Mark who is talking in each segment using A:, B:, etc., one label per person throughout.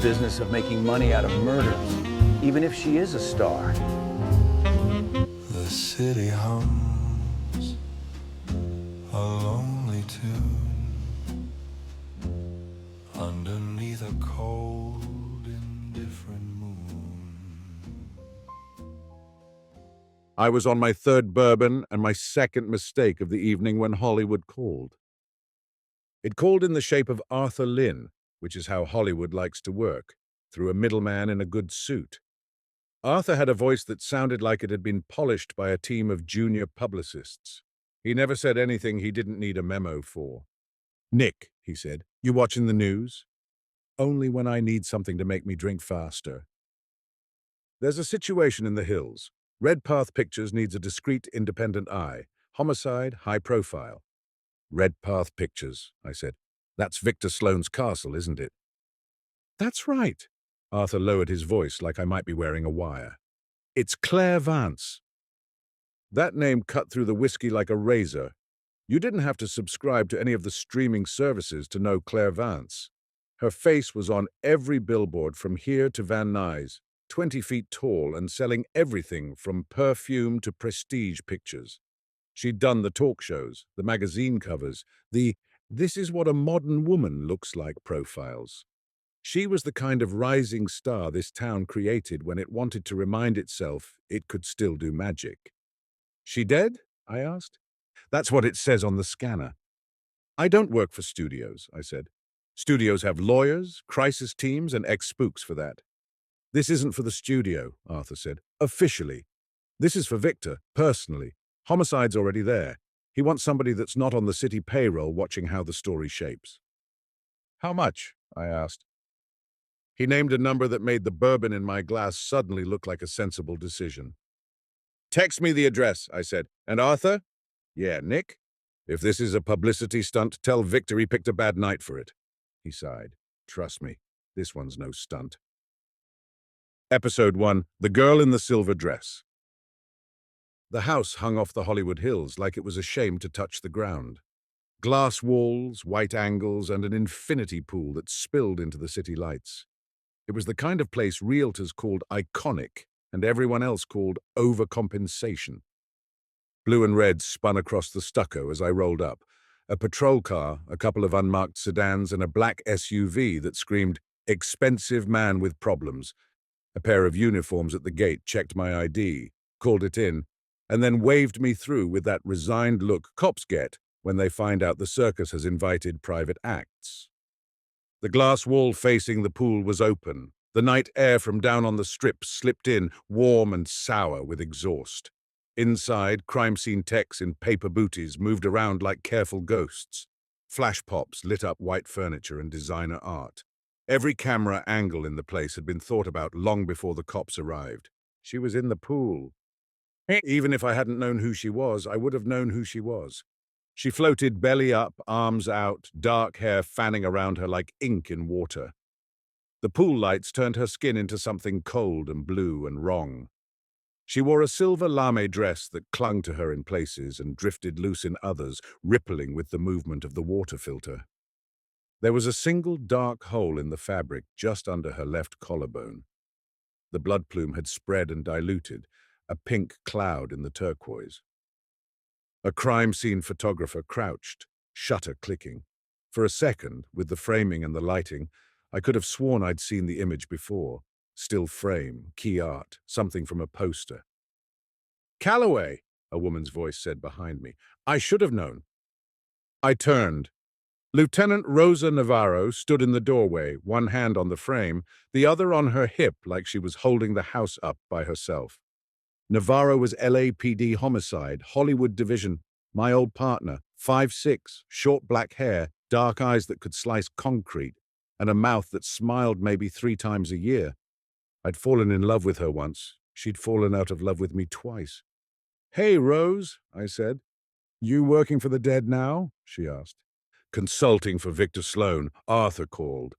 A: business of making money out of murders, even if she is a star.
B: The city hums a lonely tune underneath a cold, indifferent moon.
C: I was on my third bourbon and my second mistake of the evening when Hollywood called. It called in the shape of Arthur Lynn, which is how Hollywood likes to work, through a middleman in a good suit. Arthur had a voice that sounded like it had been polished by a team of junior publicists. He never said anything he didn't need a memo for. "Nick," he said, "you watching the news?" "Only when I need something to make me drink faster." "There's a situation in the hills. Redpath Pictures needs a discreet, independent eye. Homicide, high profile." "Redpath Pictures," I said. "That's Victor Sloane's castle, isn't it?" "That's right." Arthur lowered his voice like I might be wearing a wire. "It's Claire Vance." That name cut through the whiskey like a razor. You didn't have to subscribe to any of the streaming services to know Claire Vance. Her face was on every billboard from here to Van Nuys, 20 feet tall and selling everything from perfume to prestige pictures. She'd done the talk shows, the magazine covers, the "this is what a modern woman looks like" profiles. She was the kind of rising star this town created when it wanted to remind itself it could still do magic. "She dead?" I asked. "That's what it says on the scanner." "I don't work for studios," I said. "Studios have lawyers, crisis teams, and ex-spooks for that." "This isn't for the studio," Arthur said. "Officially. This is for Victor, personally. Homicide's already there. He wants somebody that's not on the city payroll watching how the story shapes." "How much?" I asked. He named a number that made the bourbon in my glass suddenly look like a sensible decision. "Text me the address," I said. "And Arthur?" "Yeah, Nick? If this is a publicity stunt, tell Victor he picked a bad night for it." He sighed. "Trust me, this one's no stunt." Episode 1, The Girl in the Silver Dress. The house hung off the Hollywood Hills like it was ashamed to touch the ground. Glass walls, white angles, and an infinity pool that spilled into the city lights. It was the kind of place realtors called iconic and everyone else called overcompensation. Blue and red spun across the stucco as I rolled up. A patrol car, a couple of unmarked sedans, and a black SUV that screamed, "Expensive man with problems." A pair of uniforms at the gate checked my ID, called it in, and then waved me through with that resigned look cops get when they find out the circus has invited private acts. The glass wall facing the pool was open. The night air from down on the strip slipped in, warm and sour with exhaust. Inside, crime scene techs in paper booties moved around like careful ghosts. Flash pops lit up white furniture and designer art. Every camera angle in the place had been thought about long before the cops arrived. She was in the pool. Even if I hadn't known who she was, I would have known who she was. She floated belly up, arms out, dark hair fanning around her like ink in water. The pool lights turned her skin into something cold and blue and wrong. She wore a silver lame dress that clung to her in places and drifted loose in others, rippling with the movement of the water filter. There was a single dark hole in the fabric just under her left collarbone. The blood plume had spread and diluted, a pink cloud in the turquoise. A crime scene photographer crouched, shutter clicking. For a second, with the framing and the lighting, I could have sworn I'd seen the image before. Still frame, key art, something from a poster. "Calloway," a woman's voice said behind me. I should have known. I turned. Lieutenant Rosa Navarro stood in the doorway, one hand on the frame, the other on her hip like she was holding the house up by herself. Navarro was LAPD homicide, Hollywood division, my old partner, 5'6", short black hair, dark eyes that could slice concrete, and a mouth that smiled maybe 3 times a year. I'd fallen in love with her once. She'd fallen out of love with me twice. "Hey, Rose," I said. "You working for the dead now?" she asked. "Consulting for Victor Sloane," Arthur called.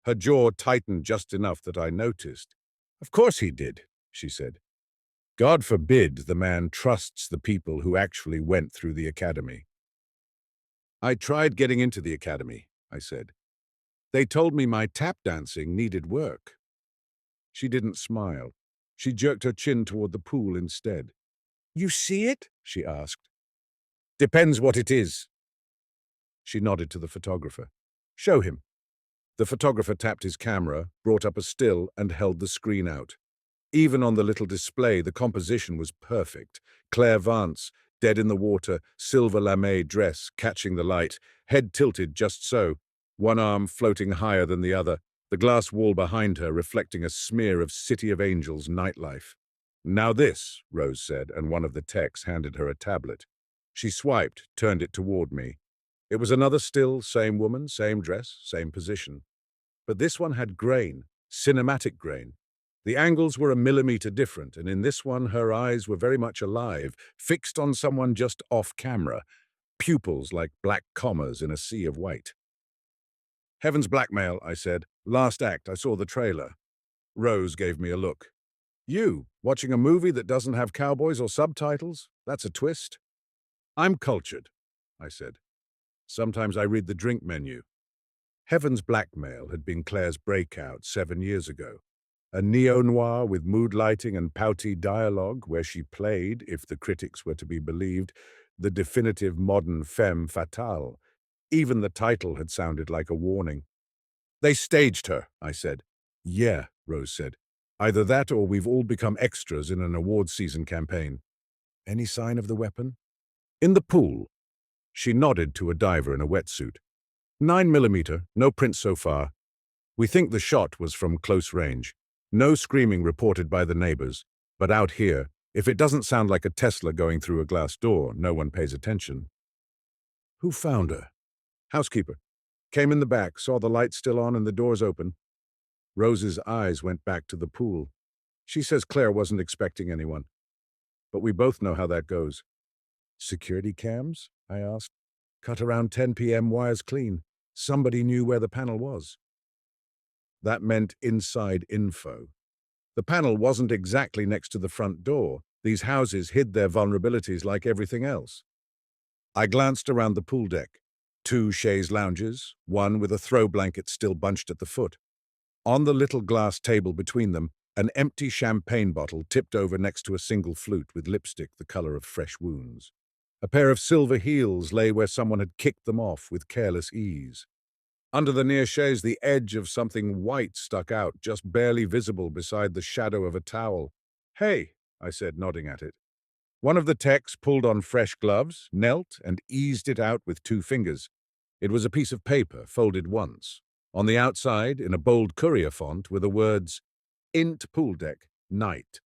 C: Her jaw tightened just enough that I noticed. "Of course he did," she said. "God forbid the man trusts the people who actually went through the academy." "I tried getting into the academy," I said. They told me my tap dancing needed work. She didn't smile. She jerked her chin toward the pool instead. You see it? She asked. Depends what it is. She nodded to the photographer. Show him. The photographer tapped his camera, brought up a still, and held the screen out. Even on the little display, the composition was perfect. Claire Vance, dead in the water, silver lame dress, catching the light, head tilted just so, one arm floating higher than the other, the glass wall behind her reflecting a smear of City of Angels nightlife. Now this, Rose said, and one of the techs handed her a tablet. She swiped, turned it toward me. It was another still, same woman, same dress, same position. But this one had grain, cinematic grain. The angles were a millimeter different, and in this one her eyes were very much alive, fixed on someone just off camera, pupils like black commas in a sea of white. Heaven's blackmail, I said. Last act, I saw the trailer. Rose gave me a look. You, watching a movie that doesn't have cowboys or subtitles? That's a twist. I'm cultured, I said. Sometimes I read the drink menu. Heaven's Blackmail had been Claire's breakout 7 years ago. A neo-noir with mood lighting and pouty dialogue where she played, if the critics were to be believed, the definitive modern femme fatale. Even the title had sounded like a warning. They staged her, I said. Yeah, Rose said. Either that or we've all become extras in an awards season campaign. Any sign of the weapon? In the pool. She nodded to a diver in a wetsuit. 9mm, no print so far. We think the shot was from close range. No screaming reported by the neighbors, but out here, if it doesn't sound like a Tesla going through a glass door, no one pays attention. Who found her? Housekeeper. Came in the back, saw the lights still on and the doors open. Rose's eyes went back to the pool. She says Claire wasn't expecting anyone. But we both know how that goes. Security cams? I asked. Cut around 10 p.m. wires clean. Somebody knew where the panel was. That meant inside info. The panel wasn't exactly next to the front door. These houses hid their vulnerabilities like everything else. I glanced around the pool deck. 2 chaise lounges, one with a throw blanket still bunched at the foot. On the little glass table between them, an empty champagne bottle tipped over next to a single flute with lipstick the color of fresh wounds. A pair of silver heels lay where someone had kicked them off with careless ease. Under the near chaise, the edge of something white stuck out, just barely visible beside the shadow of a towel. Hey, I said, nodding at it. One of the techs pulled on fresh gloves, knelt, and eased it out with 2 fingers. It was a piece of paper, folded once. On the outside, in a bold courier font, were the words, Int Pool Deck, Night.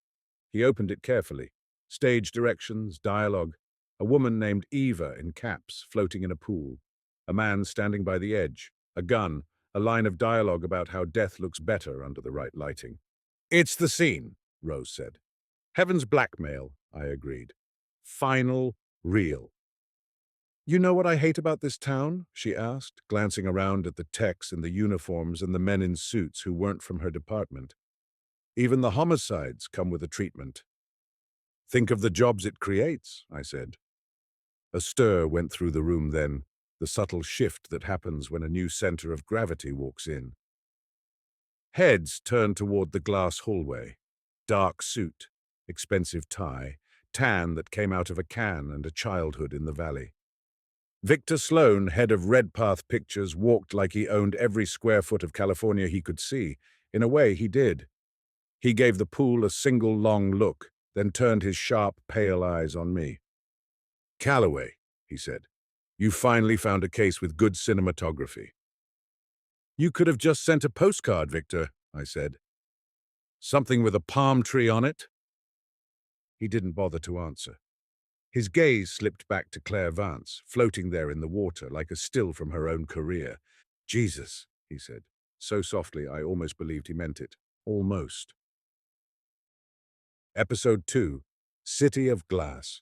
C: He opened it carefully. Stage directions, dialogue. A woman named Eva in caps, floating in a pool. A man standing by the edge. A gun. A line of dialogue about how death looks better under the right lighting. It's the scene, Rose said. Heaven's Blackmail, I agreed. Final, real. You know what I hate about this town? She asked, glancing around at the techs in the uniforms and the men in suits who weren't from her department. Even the homicides come with a treatment. Think of the jobs it creates, I said. A stir went through the room then, the subtle shift that happens when a new center of gravity walks in. Heads turned toward the glass hallway. Dark suit, expensive tie, tan that came out of a can and a childhood in the valley. Victor Sloan, head of Redpath Pictures, walked like he owned every square foot of California he could see. In a way, he did. He gave the pool a single long look, then turned his sharp, pale eyes on me. Calloway, he said, you finally found a case with good cinematography. You could have just sent a postcard, Victor, I said. Something with a palm tree on it? He didn't bother to answer. His gaze slipped back to Claire Vance, floating there in the water like a still from her own career. Jesus, he said, so softly I almost believed he meant it. Almost. Episode 2, City of Glass.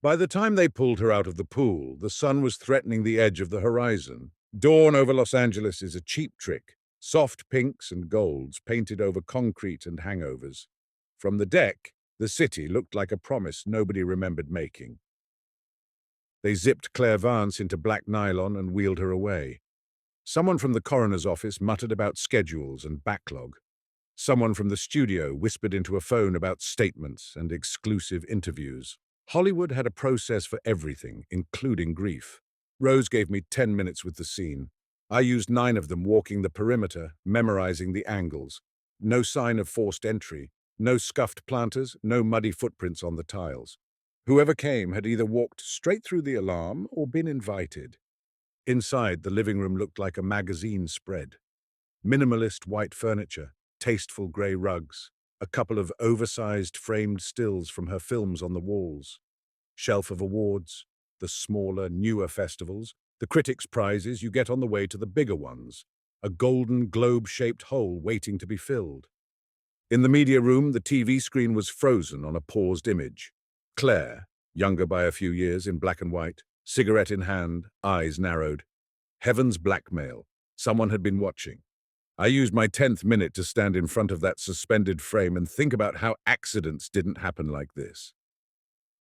C: By the time they pulled her out of the pool, the sun was threatening the edge of the horizon. Dawn over Los Angeles is a cheap trick. Soft pinks and golds painted over concrete and hangovers. From the deck, the city looked like a promise nobody remembered making. They zipped Claire Vance into black nylon and wheeled her away. Someone from the coroner's office muttered about schedules and backlog. Someone from the studio whispered into a phone about statements and exclusive interviews. Hollywood had a process for everything, including grief. Rose gave me 10 minutes with the scene. I used 9 of them walking the perimeter, memorizing the angles. No sign of forced entry, no scuffed planters, no muddy footprints on the tiles. Whoever came had either walked straight through the alarm or been invited. Inside, the living room looked like a magazine spread. Minimalist white furniture, tasteful grey rugs, a couple of oversized framed stills from her films on the walls. Shelf of awards, the smaller, newer festivals, the critics' prizes you get on the way to the bigger ones, a golden globe-shaped hole waiting to be filled. In the media room, the TV screen was frozen on a paused image. Claire, younger by a few years, in black and white, cigarette in hand, eyes narrowed. Heaven's blackmail. Someone had been watching. I used my 10th minute to stand in front of that suspended frame and think about how accidents didn't happen like this.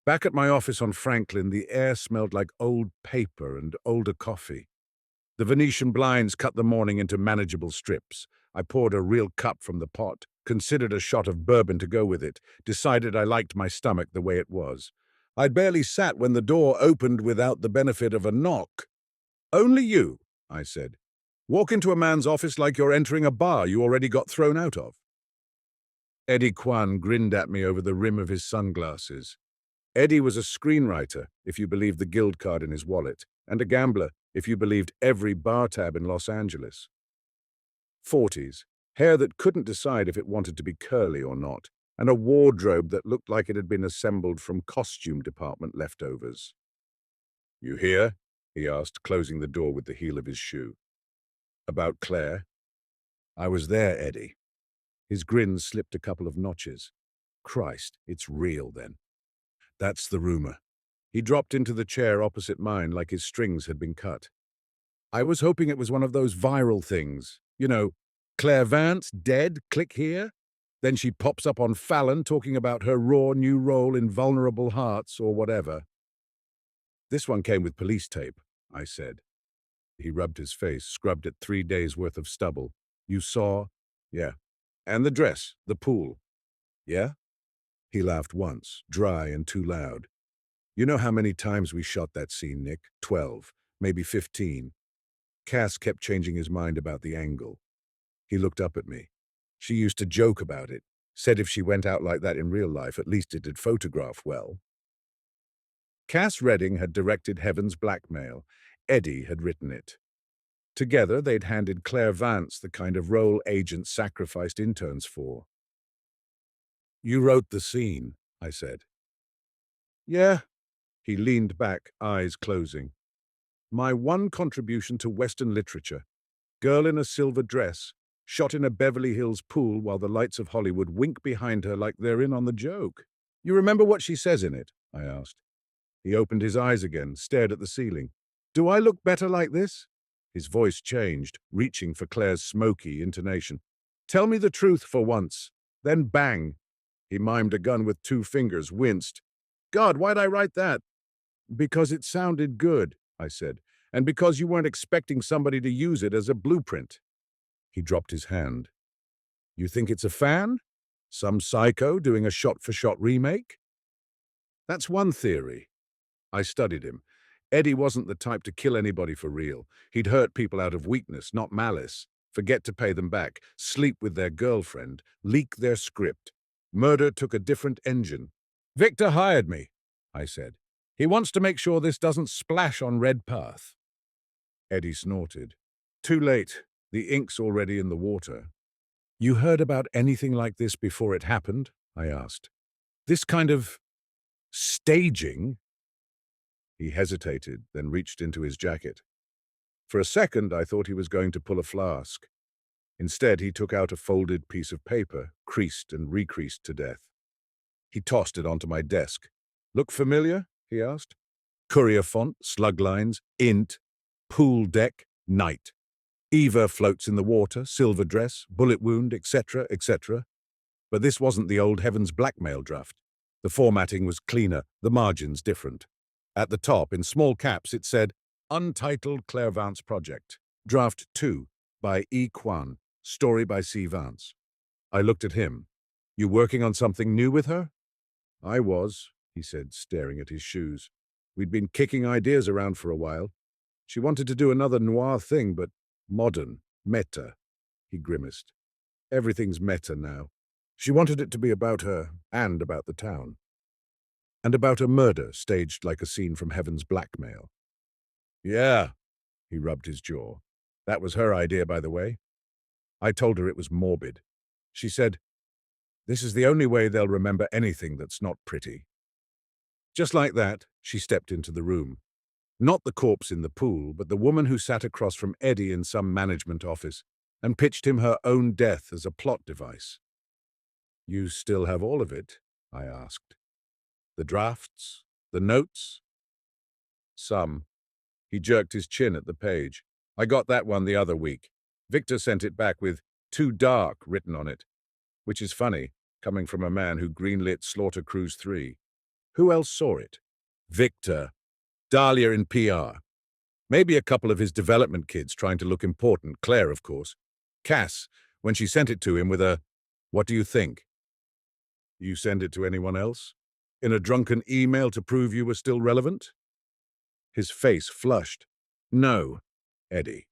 C: Back at my office on Franklin, the air smelled like old paper and older coffee. The Venetian blinds cut the morning into manageable strips. I poured a real cup from the pot, considered a shot of bourbon to go with it, decided I liked my stomach the way it was. I'd barely sat when the door opened without the benefit of a knock. "Only you," I said. "Walk into a man's office like you're entering a bar you already got thrown out of." Eddie Kwan grinned at me over the rim of his sunglasses. Eddie was a screenwriter, if you believed the guild card in his wallet, and a gambler, if you believed every bar tab in Los Angeles. 40s, hair that couldn't decide if it wanted to be curly or not, and a wardrobe that looked like it had been assembled from costume department leftovers. "You here?" he asked, closing the door with the heel of his shoe. "About Claire?" "I was there, Eddie." His grin slipped a couple of notches. "Christ, it's real then." "That's the rumor." He dropped into the chair opposite mine like his strings had been cut. "I was hoping it was one of those viral things. You know, Claire Vance, dead, click here. Then she pops up on Fallon talking about her raw new role in Vulnerable Hearts or whatever." "This one came with police tape," I said. He rubbed his face, scrubbed at 3 days' worth of stubble. "You saw?" "Yeah." "And the dress, the pool?" "Yeah?" He laughed once, dry and too loud. "You know how many times we shot that scene, Nick? 12, maybe 15. Cass kept changing his mind about the angle." He looked up at me. "She used to joke about it, said if she went out like that in real life, at least it'd photograph well." Cass Redding had directed Heaven's Blackmail. Eddie had written it. Together, they'd handed Claire Vance the kind of role agents sacrificed interns for. "You wrote the scene," I said. "Yeah." He leaned back, eyes closing. "My one contribution to Western literature. Girl in a silver dress, shot in a Beverly Hills pool while the lights of Hollywood wink behind her like they're in on the joke. You remember what she says in it?" I asked. He opened his eyes again, stared at the ceiling. "Do I look better like this?" His voice changed, reaching for Claire's smoky intonation. "Tell me the truth for once." Then bang. He mimed a gun with 2 fingers, winced. "God, why'd I write that?" "Because it sounded good," I said, "and because you weren't expecting somebody to use it as a blueprint." He dropped his hand. "You think it's a fan? Some psycho doing a shot-for-shot remake?" "That's one theory." I studied him. Eddie wasn't the type to kill anybody for real. He'd hurt people out of weakness, not malice. Forget to pay them back, sleep with their girlfriend, leak their script. Murder took a different engine. "Victor hired me," I said. "He wants to make sure this doesn't splash on Red Path." Eddie snorted. "Too late. The ink's already in the water." "You heard about anything like this before it happened?" I asked. "This kind of staging?" He hesitated, then reached into his jacket. For a second, I thought he was going to pull a flask. Instead, he took out a folded piece of paper, creased and recreased to death. He tossed it onto my desk. "Look familiar?" he asked. "Courier font, slug lines, int, pool deck, night. Eva floats in the water, silver dress, bullet wound, etc., etc. But this wasn't the old Heaven's Blackmail draft. The formatting was cleaner, the margins different. At the top, in small caps, it said, "Untitled Claire Vance Project." Draft 2 by E. Kwan, story by C. Vance. I looked at him. You working on something new with her? I was, he said, staring at his shoes. We'd been kicking ideas around for a while. She wanted to do another noir thing, but modern, meta. He grimaced. Everything's meta now. She wanted it to be about her and about the town. And about a murder staged like a scene from Heaven's Blackmail. Yeah, he rubbed his jaw. That was her idea, by the way. I told her it was morbid. She said, "This is the only way they'll remember anything that's not pretty." Just like that, she stepped into the room. Not the corpse in the pool, but the woman who sat across from Eddie in some management office and pitched him her own death as a plot device. You still have all of it? I asked. The drafts? The notes? Some. He jerked his chin at the page. I got that one the other week. Victor sent it back with "Too Dark" written on it, which is funny, coming from a man who greenlit Slaughter Cruise 3. Who else saw it? Victor. Dahlia in PR. Maybe a couple of his development kids trying to look important. Claire, of course. Cass, when she sent it to him with a, "What do you think?" You send it to anyone else? In a drunken email to prove you were still relevant? His face flushed. No, Eddie.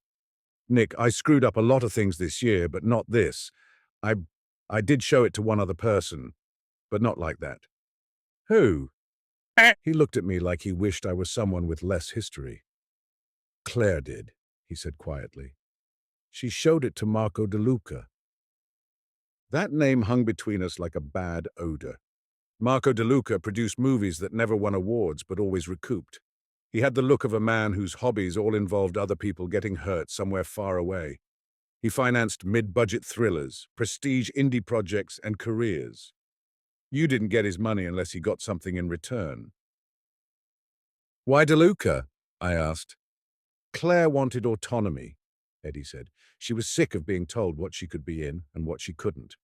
C: Nick, I screwed up a lot of things this year, but not this. I did show it to one other person, but not like that. Who? He looked at me like he wished I was someone with less history. Claire did, he said quietly. She showed it to Marco De Luca. That name hung between us like a bad odor. Marco De Luca produced movies that never won awards but always recouped. He had the look of a man whose hobbies all involved other people getting hurt somewhere far away. He financed mid-budget thrillers, prestige indie projects, and careers. You didn't get his money unless he got something in return. Why De Luca? I asked. Claire wanted autonomy, Eddie said. She was sick of being told what she could be in and what she couldn't.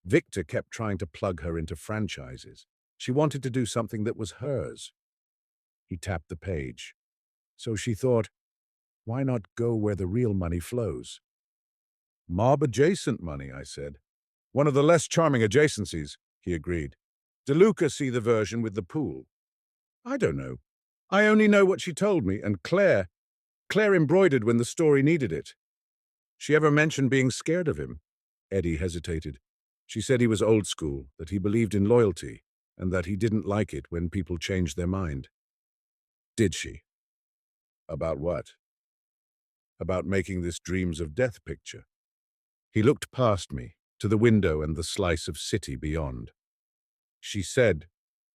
C: Victor kept trying to plug her into franchises. She wanted to do something that was hers. He tapped the page. So she thought, why not go where the real money flows? Mob-adjacent money, I said. One of the less charming adjacencies, he agreed. De Luca see the version with the pool. I don't know. I only know what she told me, and Claire embroidered when the story needed it. She ever mentioned being scared of him? Eddie hesitated. She said he was old school, that he believed in loyalty, and that he didn't like it when people changed their mind. Did she? About what? About making this dreams of death picture. He looked past me, to the window and the slice of city beyond. She said,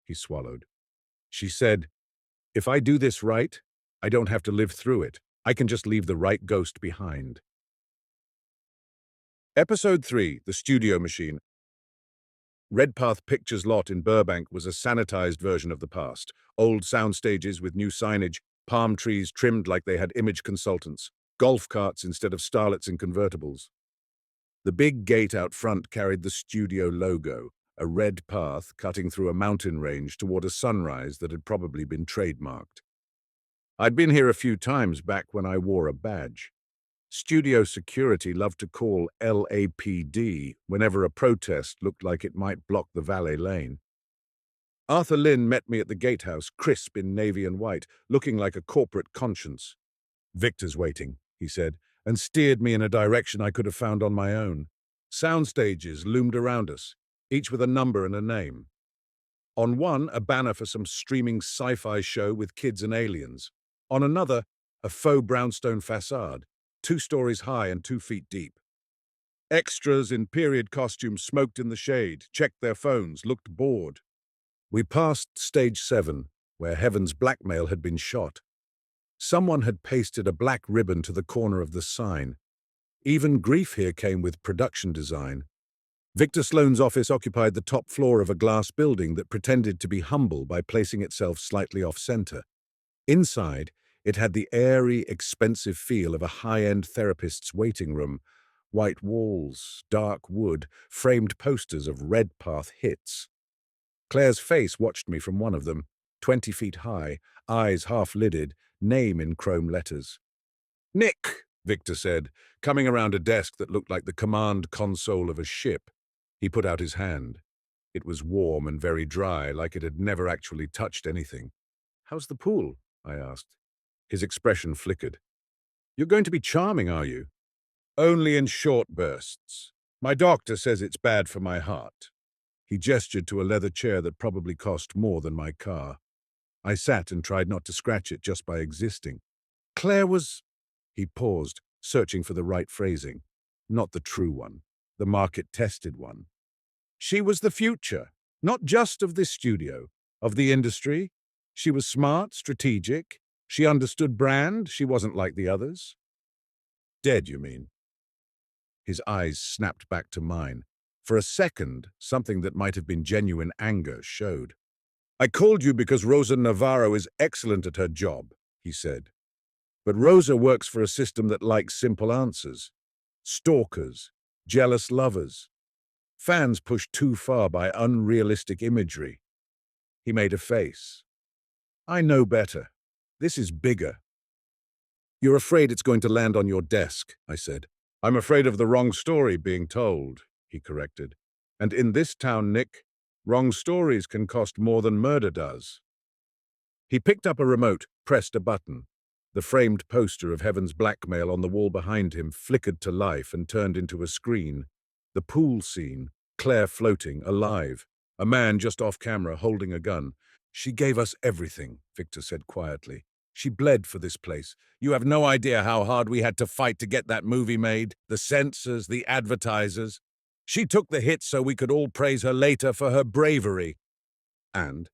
C: he swallowed. She said, if I do this right, I don't have to live through it. I can just leave the right ghost behind. Episode 3, The Studio Machine. Redpath Pictures lot in Burbank was a sanitized version of the past. Old soundstages with new signage, palm trees trimmed like they had image consultants, golf carts instead of starlets in convertibles. The big gate out front carried the studio logo, a red path cutting through a mountain range toward a sunrise that had probably been trademarked. I'd been here a few times back when I wore a badge. Studio security loved to call LAPD whenever a protest looked like it might block the valet lane. Arthur Lynn met me at the gatehouse, crisp in navy and white, looking like a corporate conscience. Victor's waiting, he said, and steered me in a direction I could have found on my own. Soundstages loomed around us, each with a number and a name. On one, a banner for some streaming sci-fi show with kids and aliens. On another, a faux brownstone facade, 2 stories high and 2 feet deep. Extras in period costumes smoked in the shade, checked their phones, looked bored. We passed stage 7, where Heaven's Blackmail had been shot. Someone had pasted a black ribbon to the corner of the sign. Even grief here came with production design. Victor Sloane's office occupied the top floor of a glass building that pretended to be humble by placing itself slightly off-center. Inside, it had the airy, expensive feel of a high-end therapist's waiting room. White walls, dark wood, framed posters of Redpath hits. Claire's face watched me from one of them, 20 feet high, eyes half-lidded, name in chrome letters. Nick, Victor said, coming around a desk that looked like the command console of a ship. He put out his hand. It was warm and very dry, like it had never actually touched anything. "How's the pool?" I asked. His expression flickered. "You're going to be charming, are you?" "Only in short bursts. My doctor says it's bad for my heart." He gestured to a leather chair that probably cost more than my car. I sat and tried not to scratch it just by existing. Claire was... He paused, searching for the right phrasing. Not the true one, the market-tested one. She was the future, not just of this studio, of the industry. She was smart, strategic. She understood brand. She wasn't like the others. Dead, you mean? His eyes snapped back to mine. For a second, something that might have been genuine anger showed. "I called you because Rosa Navarro is excellent at her job," he said. "But Rosa works for a system that likes simple answers. Stalkers, jealous lovers. Fans pushed too far by unrealistic imagery." He made a face. "I know better. This is bigger." "You're afraid it's going to land on your desk," I said. "I'm afraid of the wrong story being told," he corrected. "And in this town, Nick, wrong stories can cost more than murder does." He picked up a remote, pressed a button. The framed poster of Heaven's blackmail on the wall behind him flickered to life and turned into a screen. The pool scene, Claire floating, alive. A man just off camera holding a gun. "She gave us everything," Victor said quietly. "She bled for this place. You have no idea how hard we had to fight to get that movie made. The censors, the advertisers. She took the hit so we could all praise her later for her bravery. And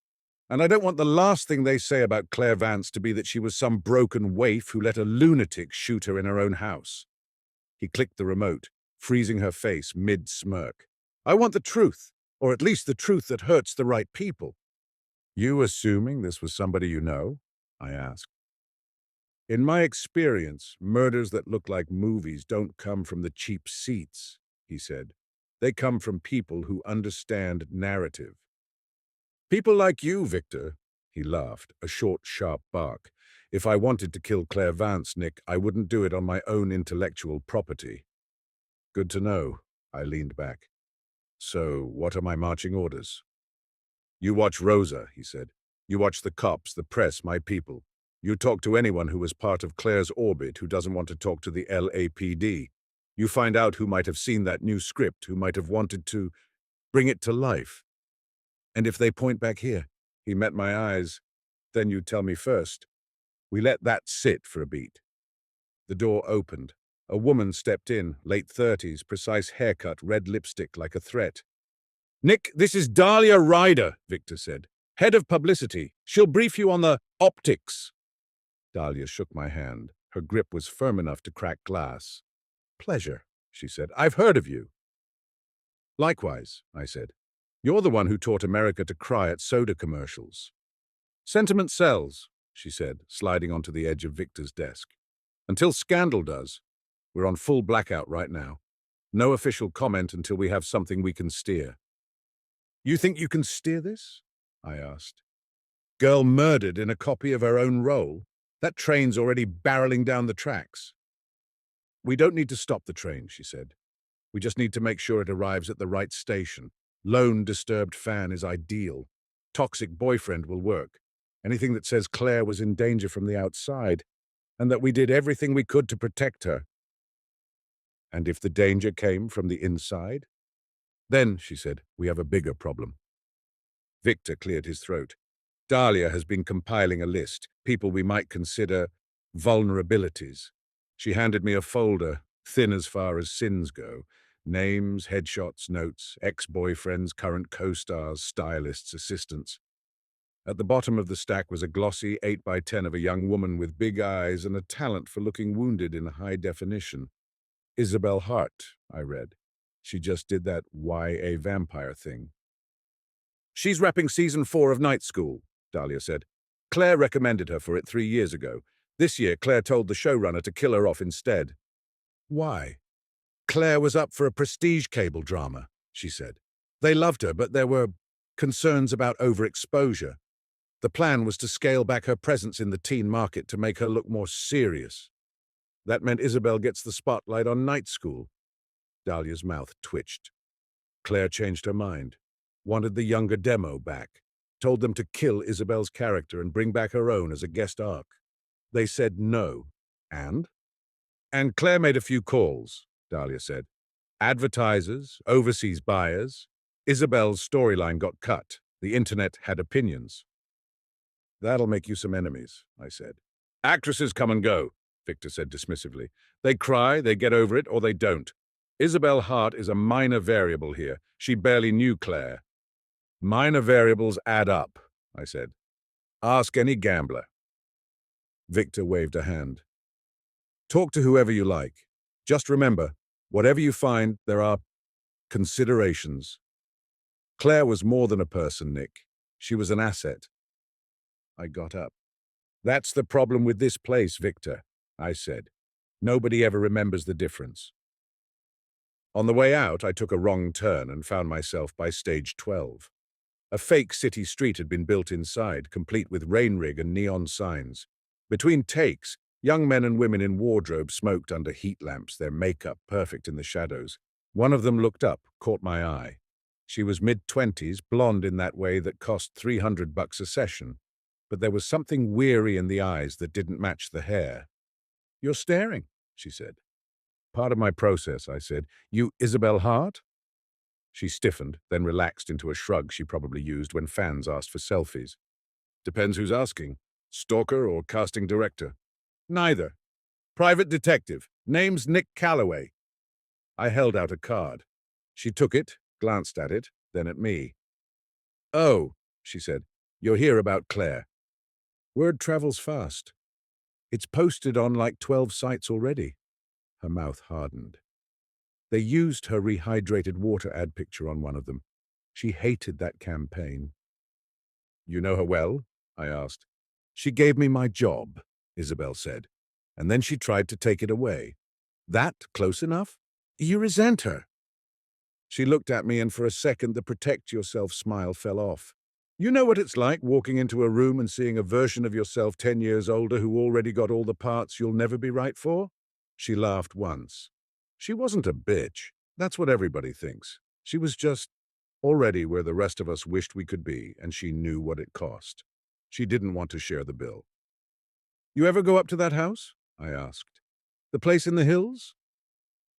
C: I don't want the last thing they say about Claire Vance to be that she was some broken waif who let a lunatic shoot her in her own house." He clicked the remote, freezing her face mid-smirk. "I want the truth, or at least the truth that hurts the right people." "You assuming this was somebody you know?" I asked. "In my experience, murders that look like movies don't come from the cheap seats," he said. "They come from people who understand narrative." "People like you, Victor," he laughed, a short, sharp bark. "If I wanted to kill Claire Vance, Nick, I wouldn't do it on my own intellectual property." "Good to know," I leaned back. "So, what are my marching orders?" "You watch Rosa," he said. "You watch the cops, the press, my people. You talk to anyone who was part of Claire's orbit who doesn't want to talk to the LAPD. You find out who might have seen that new script, who might have wanted to bring it to life. And if they point back here," he met my eyes, "then you tell me first." We let that sit for a beat. The door opened. A woman stepped in, late 30s, precise haircut, red lipstick like a threat. "Nick, this is Dahlia Ryder," Victor said. "Head of publicity. She'll brief you on the optics." Dahlia shook my hand. Her grip was firm enough to crack glass. "Pleasure," she said. "I've heard of you." "Likewise," I said. "You're the one who taught America to cry at soda commercials." "Sentiment sells," she said, sliding onto the edge of Victor's desk. "Until scandal does. We're on full blackout right now. No official comment until we have something we can steer." "You think you can steer this?" I asked. "Girl murdered in a copy of her own role? That train's already barreling down the tracks." "We don't need to stop the train," she said. "We just need to make sure it arrives at the right station. Lone disturbed fan is ideal. Toxic boyfriend will work. Anything that says Claire was in danger from the outside, and that we did everything we could to protect her." "And if the danger came from the inside?" "Then," she said, "we have a bigger problem." Victor cleared his throat. "Dahlia has been compiling a list, people we might consider vulnerabilities." She handed me a folder, thin as far as sins go. Names, headshots, notes, ex-boyfriends, current co-stars, stylists, assistants. At the bottom of the stack was a glossy 8x10 of a young woman with big eyes and a talent for looking wounded in high definition. "Isabel Hart," I read. "She just did that YA vampire thing." "She's wrapping season 4 of Night School," Dahlia said. "Claire recommended her for it 3 years ago. This year, Claire told the showrunner to kill her off instead." "Why?" "Claire was up for a prestige cable drama," she said. "They loved her, but there were concerns about overexposure. The plan was to scale back her presence in the teen market to make her look more serious." That meant Isabel gets the spotlight on night school. Dahlia's mouth twitched. Claire changed her mind, wanted the younger demo back, told them to kill Isabel's character and bring back her own as a guest arc. They said no. And? And Claire made a few calls, Dahlia said. Advertisers, overseas buyers. Isabel's storyline got cut. The internet had opinions. That'll make you some enemies, I said. Actresses come and go, Victor said dismissively. They cry, they get over it, or they don't. Isabel Hart is a minor variable here. She barely knew Claire. Minor variables add up, I said. Ask any gambler. Victor waved a hand. Talk to whoever you like. Just remember, whatever you find, there are considerations. Claire was more than a person, Nick. She was an asset. I got up. That's the problem with this place, Victor, I said. Nobody ever remembers the difference. On the way out, I took a wrong turn and found myself by stage 12. A fake city street had been built inside, complete with rain rig and neon signs. Between takes, young men and women in wardrobe smoked under heat lamps, their makeup perfect in the shadows. One of them looked up, caught my eye. She was mid-20s, blonde in that way that cost $300 a session. But there was something weary in the eyes that didn't match the hair. You're staring, she said. Part of my process, I said. You Isabel Hart? She stiffened, then relaxed into a shrug she probably used when fans asked for selfies. Depends who's asking. Stalker or casting director? Neither. Private detective. Name's Nick Calloway. I held out a card. She took it, glanced at it, then at me. Oh, she said. You're here about Claire. Word travels fast. It's posted on like 12 sites already. Her mouth hardened. They used her rehydrated water ad picture on one of them. She hated that campaign. You know her well? I asked. She gave me my job, Isabel said, and then she tried to take it away. That close enough? You resent her. She looked at me and for a second the protect yourself smile fell off. You know what it's like walking into a room and seeing a version of yourself 10 years older who already got all the parts you'll never be right for? She laughed once. She wasn't a bitch. That's what everybody thinks. She was just already where the rest of us wished we could be, and she knew what it cost. She didn't want to share the bill. You ever go up to that house? I asked. The place in the hills?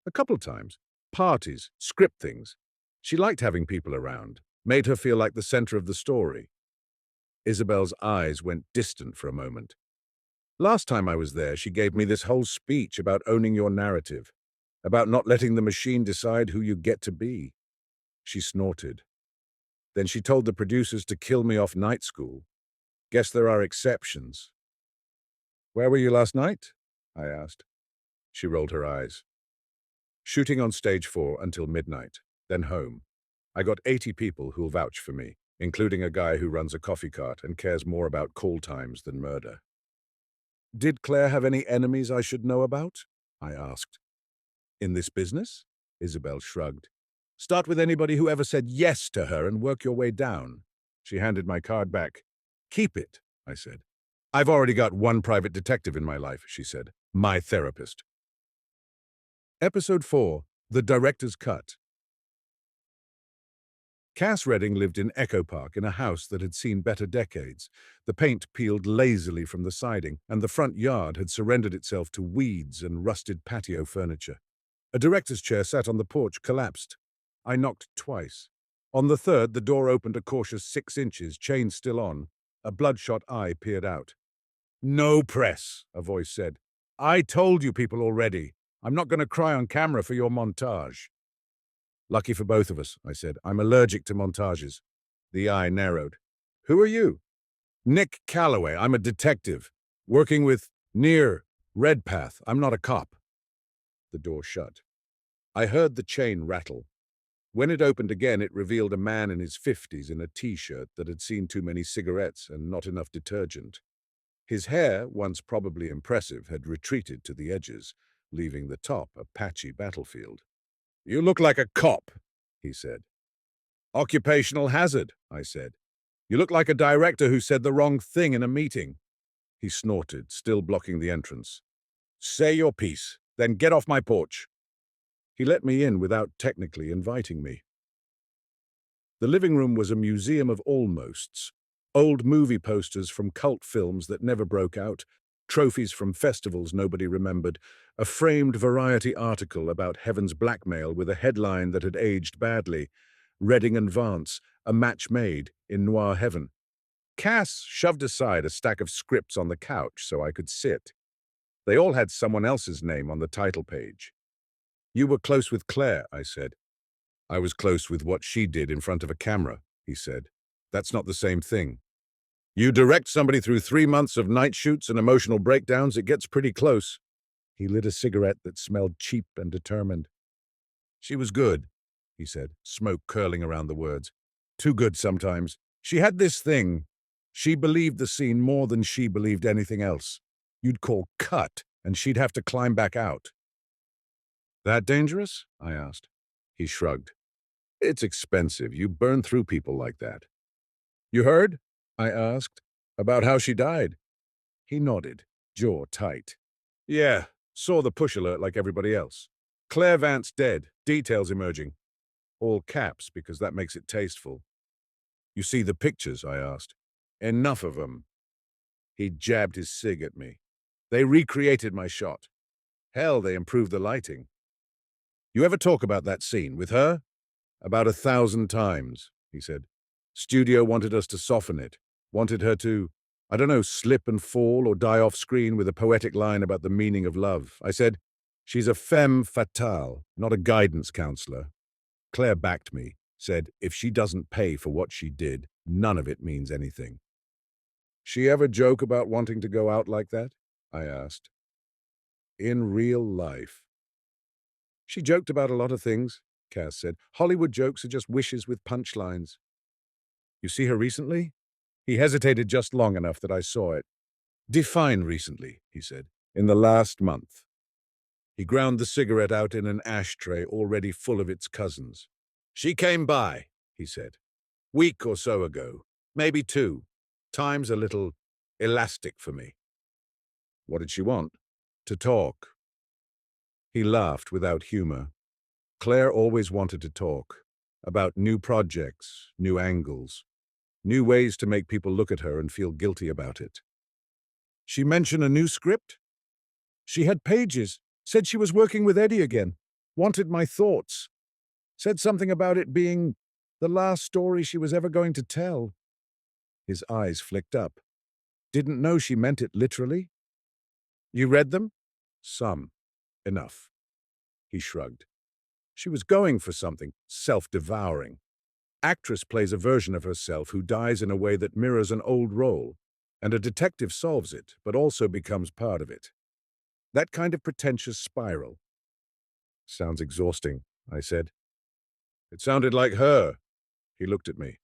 C: A couple times. Parties, script things. She liked having people around. Made her feel like the center of the story. Isabel's eyes went distant for a moment. Last time I was there, she gave me this whole speech about owning your narrative, about not letting the machine decide who you get to be. She snorted. Then she told the producers to kill me off night school. Guess there are exceptions. Where were you last night? I asked. She rolled her eyes. Shooting on stage 4 until midnight, then home. I got 80 people who'll vouch for me, including a guy who runs a coffee cart and cares more about call times than murder. Did Claire have any enemies I should know about? I asked. In this business? Isabel shrugged. Start with anybody who ever said yes to her and work your way down. She handed my card back. Keep it, I said. I've already got one private detective in my life, she said. My therapist. Episode 4, The Director's Cut. Cass Redding lived in Echo Park in a house that had seen better decades. The paint peeled lazily from the siding, and the front yard had surrendered itself to weeds and rusted patio furniture. A director's chair sat on the porch collapsed. I knocked twice. On the third, the door opened a cautious 6 inches, chain still on. A bloodshot eye peered out. No press, a voice said. I told you people already. I'm not going to cry on camera for your montage. Lucky for both of us, I said. I'm allergic to montages. The eye narrowed. Who are you? Nick Calloway. I'm a detective. Working with near Redpath. I'm not a cop. The door shut. I heard the chain rattle. When it opened again, it revealed a man in his 50s in a t-shirt that had seen too many cigarettes and not enough detergent. His hair, once probably impressive, had retreated to the edges, leaving the top a patchy battlefield. You look like a cop, he said. Occupational hazard, I said. You look like a director who said the wrong thing in a meeting. He snorted, still blocking the entrance. Say your piece, then get off my porch. He let me in without technically inviting me. The living room was a museum of almosts. Old movie posters from cult films that never broke out, trophies from festivals nobody remembered, a framed Variety article about Heaven's blackmail with a headline that had aged badly, Redding and Vance, a match made in Noir Heaven. Cass shoved aside a stack of scripts on the couch so I could sit. They all had someone else's name on the title page. You were close with Claire, I said. I was close with what she did in front of a camera, he said. That's not the same thing. You direct somebody through 3 months of night shoots and emotional breakdowns, it gets pretty close. He lit a cigarette that smelled cheap and determined. She was good, he said, smoke curling around the words. Too good sometimes. She had this thing. She believed the scene more than she believed anything else. You'd call cut, and she'd have to climb back out. That dangerous? I asked. He shrugged. It's expensive. You burn through people like that. You heard? I asked. About how she died? He nodded, jaw tight. Yeah, saw the push alert like everybody else. Claire Vance dead, details emerging. All caps, because that makes it tasteful. You see the pictures? I asked. Enough of them. He jabbed his cig at me. They recreated my shot. Hell, they improved the lighting. You ever talk about that scene with her? About 1,000 times, he said. Studio wanted us to soften it. Wanted her to, I don't know, slip and fall or die off screen with a poetic line about the meaning of love. I said, she's a femme fatale, not a guidance counselor. Claire backed me, said if she doesn't pay for what she did, none of it means anything. She ever joke about wanting to go out like that? I asked. In real life. She joked about a lot of things, Cass said. Hollywood jokes are just wishes with punchlines. You see her recently? He hesitated just long enough that I saw it. Define recently, he said. In the last month. He ground the cigarette out in an ashtray already full of its cousins. She came by, he said. Week or so ago. Maybe 2. Time's a little elastic for me. What did she want? To talk. He laughed without humor. Claire always wanted to talk. About new projects, new angles. New ways to make people look at her and feel guilty about it. She mentioned a new script? She had pages. Said she was working with Eddie again. Wanted my thoughts. Said something about it being the last story she was ever going to tell. His eyes flicked up. Didn't know she meant it literally. You read them? Some. Enough. He shrugged. She was going for something self-devouring. Actress plays a version of herself who dies in a way that mirrors an old role, and a detective solves it, but also becomes part of it. That kind of pretentious spiral. Sounds exhausting, I said. It sounded like her. He looked at me.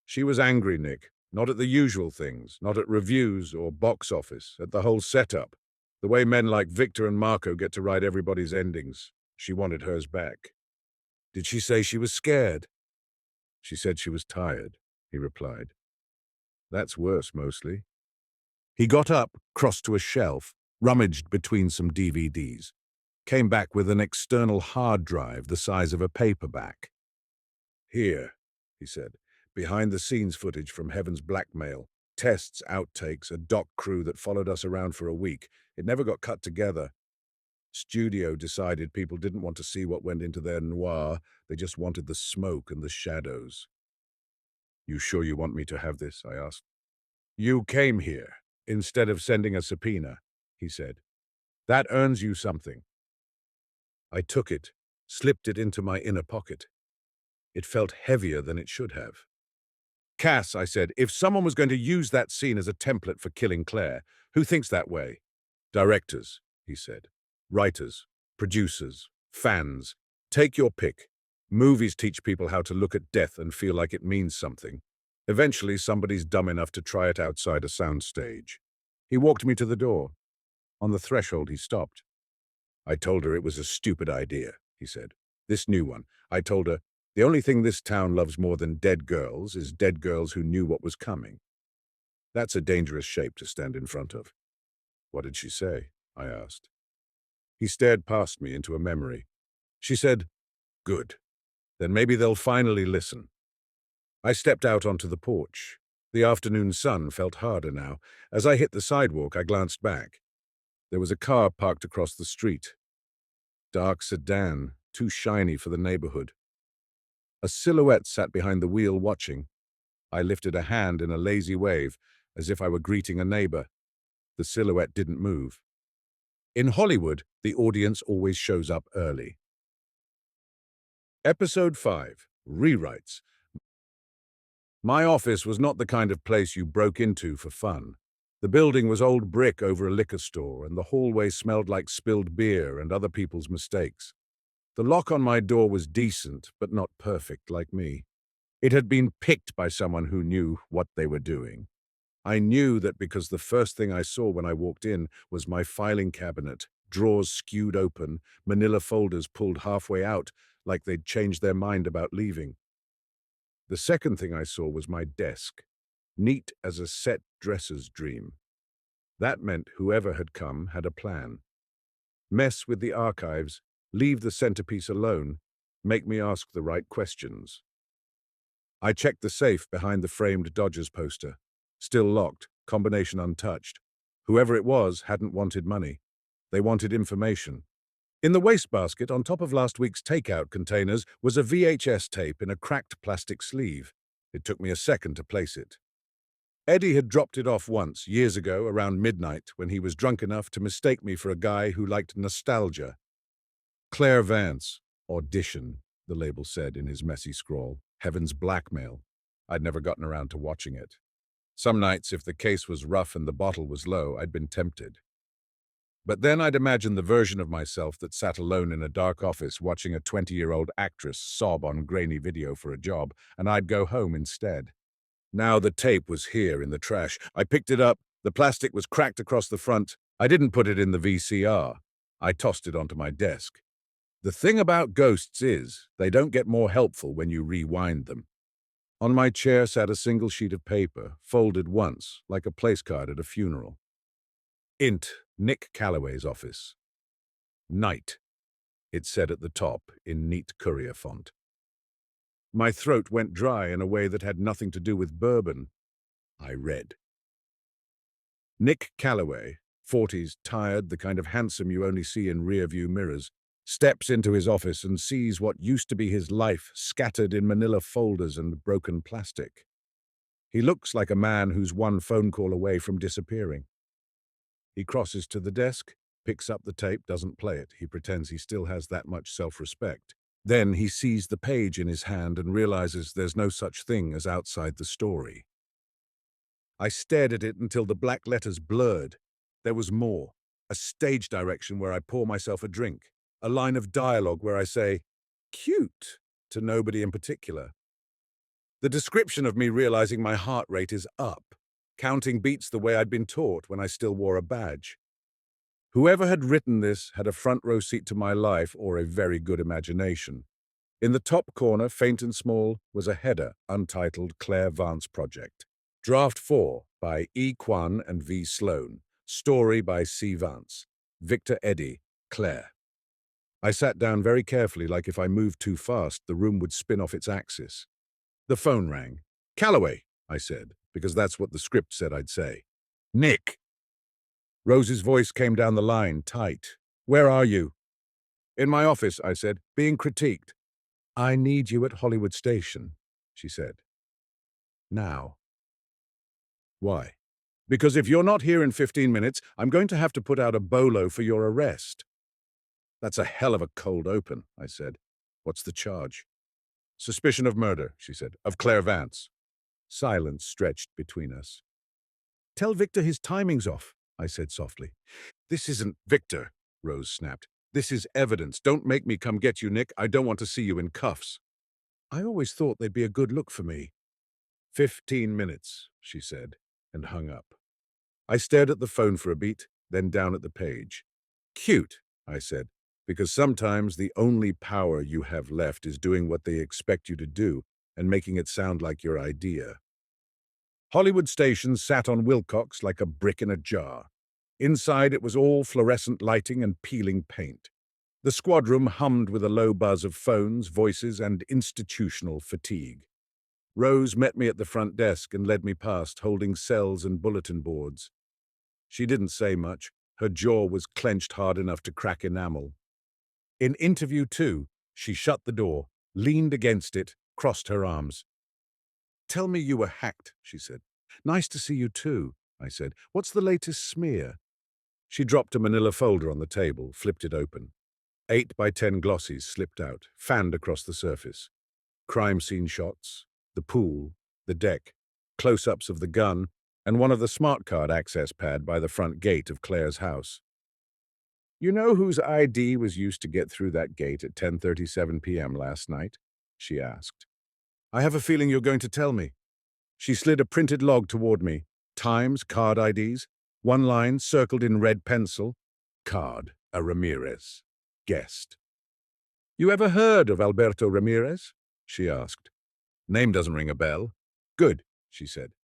C: She was angry, Nick. Not at the usual things, not at reviews or box office, at the whole setup. The way men like Victor and Marco get to write everybody's endings. She wanted hers back. Did she say she was scared? She said she was tired, he replied. That's worse, mostly. He got up, crossed to a shelf, rummaged between some DVDs, came back with an external hard drive the size of a paperback. Here, he said, behind-the-scenes footage from Heaven's blackmail, tests, outtakes, a doc crew that followed us around for a week. It never got cut together. Studio decided people didn't want to see what went into their noir, they just wanted the smoke and the shadows. You sure you want me to have this? I asked. You came here, instead of sending a subpoena, he said. That earns you something. I took it, slipped it into my inner pocket. It felt heavier than it should have. Cass, I said, if someone was going to use that scene as a template for killing Claire, who thinks that way? Directors, he said. Writers, producers, fans. Take your pick. Movies teach people how to look at death and feel like it means something. Eventually, somebody's dumb enough to try it outside a soundstage. He walked me to the door. On the threshold, he stopped. I told her it was a stupid idea, he said. This new one. I told her, the only thing this town loves more than dead girls is dead girls who knew what was coming. That's a dangerous shape to stand in front of. What did she say? I asked. He stared past me into a memory. She said, "Good. Then maybe they'll finally listen." I stepped out onto the porch. The afternoon sun felt harder now. As I hit the sidewalk, I glanced back. There was a car parked across the street. Dark sedan, too shiny for the neighborhood. A silhouette sat behind the wheel watching. I lifted a hand in a lazy wave, as if I were greeting a neighbor. The silhouette didn't move. In Hollywood, the audience always shows up early. Episode 5. Rewrites. My office was not the kind of place you broke into for fun. The building was old brick over a liquor store, and the hallway smelled like spilled beer and other people's mistakes. The lock on my door was decent, but not perfect like me. It had been picked by someone who knew what they were doing. I knew that because the first thing I saw when I walked in was my filing cabinet, drawers skewed open, manila folders pulled halfway out like they'd changed their mind about leaving. The second thing I saw was my desk, neat as a set dresser's dream. That meant whoever had come had a plan. Mess with the archives, leave the centerpiece alone, make me ask the right questions. I checked the safe behind the framed Dodgers poster. Still locked, combination untouched. Whoever it was hadn't wanted money. They wanted information. In the wastebasket on top of last week's takeout containers was a VHS tape in a cracked plastic sleeve. It took me a second to place it. Eddie had dropped it off once, years ago, around midnight, when he was drunk enough to mistake me for a guy who liked nostalgia. Claire Vance, audition, the label said in his messy scrawl. Heaven's blackmail. I'd never gotten around to watching it. Some nights, if the case was rough and the bottle was low, I'd been tempted. But then I'd imagine the version of myself that sat alone in a dark office watching a 20-year-old actress sob on grainy video for a job, and I'd go home instead. Now the tape was here in the trash. I picked it up. The plastic was cracked across the front. I didn't put it in the VCR. I tossed it onto my desk. The thing about ghosts is, they don't get more helpful when you rewind them. On my chair sat a single sheet of paper, folded once, like a place card at a funeral. Int, Nick Calloway's office. Night, it said at the top in neat courier font. My throat went dry in a way that had nothing to do with bourbon. I read. Nick Calloway, 40s, tired, the kind of handsome you only see in rear-view mirrors, steps into his office and sees what used to be his life scattered in manila folders and broken plastic. He looks like a man who's one phone call away from disappearing. He crosses to the desk, picks up the tape, doesn't play it. He pretends he still has that much self-respect. Then he sees the page in his hand and realizes there's no such thing as outside the story. I stared at it until the black letters blurred. There was more. A stage direction where I pour myself a drink. A line of dialogue where I say, "Cute," to nobody in particular. The description of me realizing my heart rate is up, counting beats the way I'd been taught when I still wore a badge. Whoever had written this had a front row seat to my life or a very good imagination. In the top corner, faint and small, was a header untitled Claire Vance Project. Draft 4 by E. Kwan and V. Sloan. Story by C. Vance. Victor Eddy, Claire. I sat down very carefully, like if I moved too fast, the room would spin off its axis. The phone rang. "Calloway," I said, because that's what the script said I'd say. "Nick." Rose's voice came down the line, tight. "Where are you?" "In my office," I said, "being critiqued." "I need you at Hollywood Station," she said. "Now." "Why?" "Because if you're not here in 15 minutes, I'm going to have to put out a bolo for your arrest." "That's a hell of a cold open," I said. "What's the charge?" "Suspicion of murder," she said, "of Claire Vance." Silence stretched between us. "Tell Victor his timing's off," I said softly. "This isn't Victor," Rose snapped. "This is evidence. Don't make me come get you, Nick. I don't want to see you in cuffs." "I always thought they'd be a good look for me." 15 minutes, she said, and hung up. I stared at the phone for a beat, then down at the page. "Cute," I said, "because sometimes the only power you have left is doing what they expect you to do and making it sound like your idea." Hollywood Station sat on Wilcox like a brick in a jar. Inside, it was all fluorescent lighting and peeling paint. The squad room hummed with a low buzz of phones, voices, and institutional fatigue. Rose met me at the front desk and led me past, holding cells and bulletin boards. She didn't say much. Her jaw was clenched hard enough to crack enamel. In interview 2, she shut the door, leaned against it, crossed her arms. "Tell me you were hacked," she said. "Nice to see you too," I said. "What's the latest smear?" She dropped a manila folder on the table, flipped it open. 8 by 10 glossies slipped out, fanned across the surface. Crime scene shots, the pool, the deck, close-ups of the gun, and one of the smart card access pad by the front gate of Claire's house. "You know whose ID was used to get through that gate at 10:37 p.m. last night?" she asked. "I have a feeling you're going to tell me." She slid a printed log toward me. Times, card IDs, one line circled in red pencil. Card, a Ramirez. Guessed. "You ever heard of Alberto Ramirez?" she asked. "Name doesn't ring a bell." "Good," she said.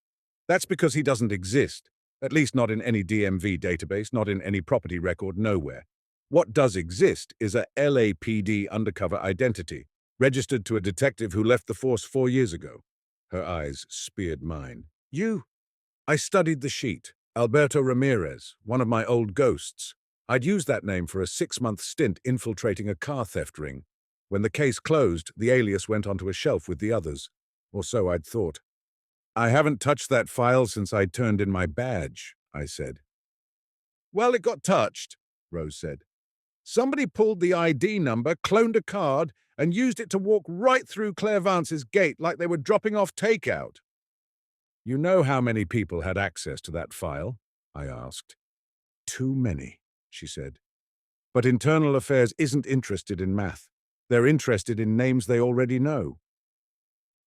C: "That's because he doesn't exist, at least not in any DMV database, not in any property record, nowhere. What does exist is a LAPD undercover identity, registered to a detective who left the force 4 years ago." Her eyes speared mine. "You?" "I studied the sheet. Alberto Ramirez, one of my old ghosts. I'd used that name for a 6-month stint infiltrating a car theft ring. When the case closed, the alias went onto a shelf with the others. Or so I'd thought. "I haven't touched that file since I turned in my badge," I said. "Well, it got touched," Rose said. "Somebody pulled the ID number, cloned a card, and used it to walk right through Claire Vance's gate like they were dropping off takeout." "You know how many people had access to that file?" I asked. "Too many," she said. "But Internal Affairs isn't interested in math. They're interested in names they already know.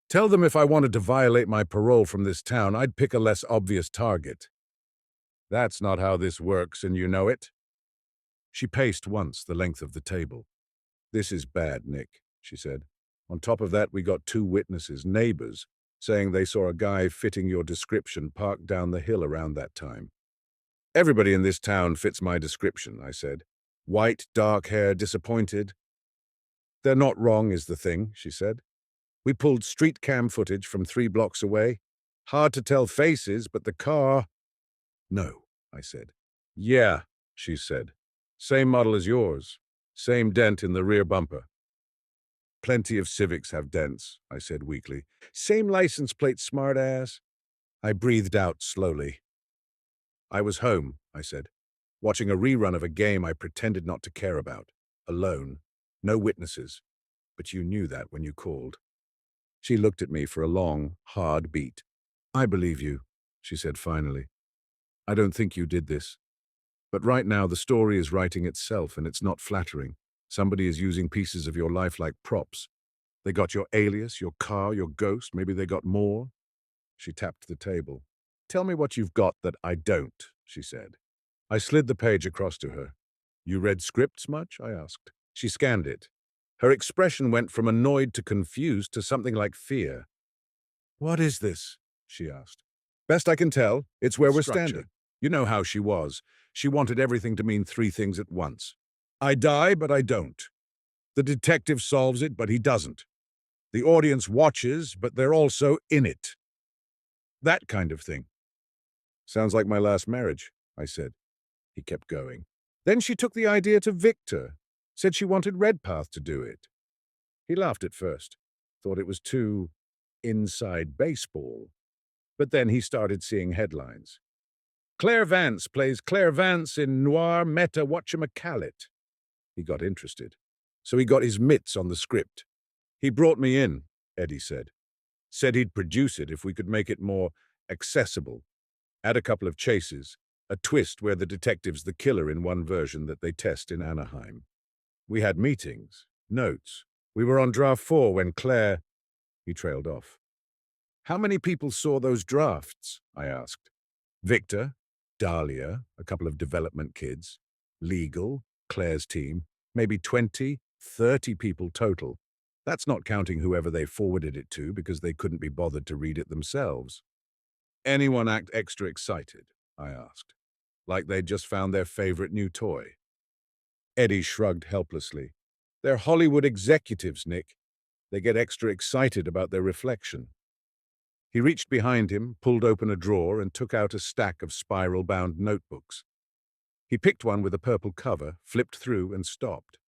C: Tell them if I wanted to violate my parole from this town, I'd pick a less obvious target." "That's not how this works, and you know it." She paced once the length of the table. "This is bad, Nick," she said. "On top of that, we got 2 witnesses, neighbors, saying they saw a guy fitting your description parked down the hill around that time." "Everybody in this town fits my description," I said. "White, dark hair, disappointed." "They're not wrong is the thing," she said. "We pulled street cam footage from 3 blocks away. Hard to tell faces, but the car—" "No," I said. "Yeah," she said. "Same model as yours. Same dent in the rear bumper." "Plenty of Civics have dents," I said weakly. "Same license plate, smartass." I breathed out slowly. "I was home," I said, "watching a rerun of a game I pretended not to care about. Alone. No witnesses. But you knew that when you called." She looked at me for a long, hard beat. "I believe you," she said finally. "I don't think you did this. But right now the story is writing itself, and it's not flattering. Somebody is using pieces of your life like props. They got your alias, your car, your ghost. Maybe they got more." She tapped the table. "Tell me what you've got that I don't," she said. I slid the page across to her. "You read scripts much?" I asked. She scanned it. Her expression went from annoyed to confused to something like fear. "What is this?" she asked. "Best I can tell, it's where we're standing." You know how she was. She wanted everything to mean 3 things at once. I die, but I don't. The detective solves it, but he doesn't. The audience watches, but they're also in it. That kind of thing. "Sounds like my last marriage," I said. He kept going. "Then she took the idea to Victor. Said she wanted Redpath to do it." He laughed at first. Thought it was too inside baseball. But then he started seeing headlines. "Claire Vance plays Claire Vance in noir meta whatchamacallit." He got interested. So he got his mitts on the script. "He brought me in," Eddie said. "Said he'd produce it if we could make it more accessible. Add a couple of chases, a twist where the detective's the killer in one version that they test in Anaheim. We had meetings, notes. We were on draft 4 when Claire—" He trailed off. "How many people saw those drafts?" I asked. "Victor, Dahlia, a couple of development kids, legal, Claire's team, maybe 20, 30 people total. That's not counting whoever they forwarded it to because they couldn't be bothered to read it themselves." "Anyone act extra excited?" I asked. like they'd just found their favorite new toy. Eddie shrugged helplessly. They're Hollywood executives, Nick. They get extra excited about their reflection. He reached behind him, pulled open a drawer, and took out a stack of spiral-bound notebooks. He picked one with a purple cover, flipped through, and stopped.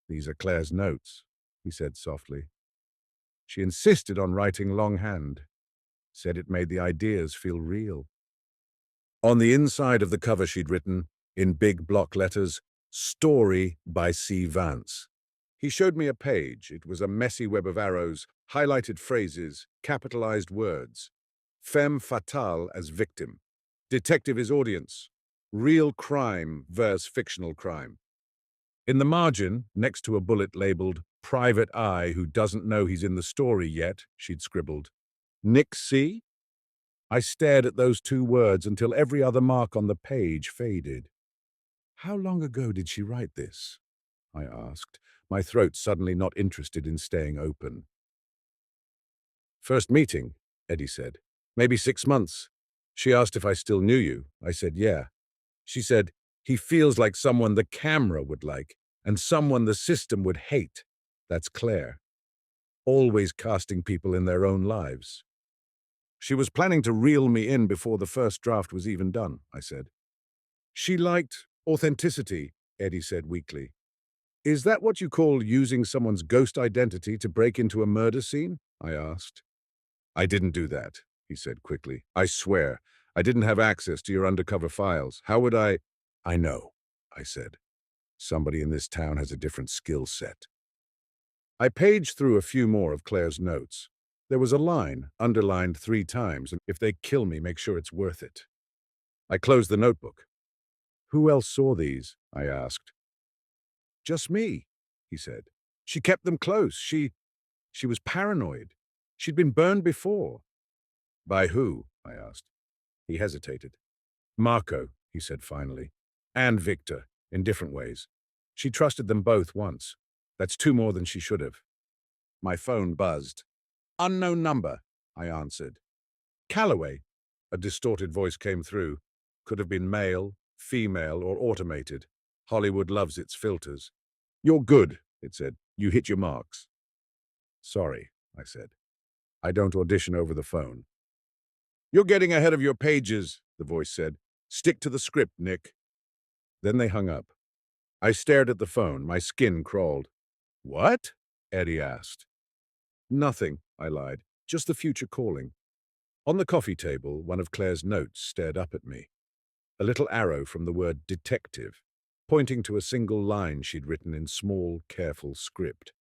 C: These are Claire's notes, he said softly. She insisted on writing longhand, said it made the ideas feel real. On the inside of the cover she'd written, in big block letters, "Story by C. Vance." He showed me a page. It was a messy web of arrows, highlighted phrases, capitalized words. Femme fatale as victim. Detective is audience. Real crime versus fictional crime. In the margin, next to a bullet labeled, "Private Eye who doesn't know he's in the story yet," she'd scribbled, "Nick C?" I stared at those two words until every other mark on the page faded. How long ago did she write this? I asked, my throat suddenly not interested in staying open. First meeting, Eddie said. Maybe 6 months. She asked if I still knew you. I said, yeah. She said, he feels like someone the camera would like, and someone the system would hate. That's Claire. Always casting people in their own lives. She was planning to reel me in before the first draft was even done, I said. She liked authenticity, Eddie said weakly. Is that what you call using someone's ghost identity to break into a murder scene? I asked. I didn't do that, he said quickly. I swear, I didn't have access to your undercover files. How would I? I know, I said. Somebody in this town has a different skill set. I paged through a few more of Claire's notes. There was a line, underlined 3 times, and if they kill me, make sure it's worth it. I closed the notebook. Who else saw these? I asked. Just me, he said. She kept them close. She was paranoid. She'd been burned before. By who? I asked. He hesitated. Marco, he said finally. And Victor, in different ways. She trusted them both once. That's 2 more than she should have. My phone buzzed. Unknown number, I answered. Calloway, a distorted voice came through. Could have been male, female, or automated. Hollywood loves its filters. You're good, it said. You hit your marks. Sorry, I said. I don't audition over the phone. You're getting ahead of your pages, the voice said. Stick to the script, Nick. Then they hung up. I stared at the phone. My skin crawled. What? Eddie asked. Nothing, I lied. Just the future calling. On the coffee table, one of Claire's notes stared up at me. A little arrow from the word detective, pointing to a single line she'd written in small, careful script.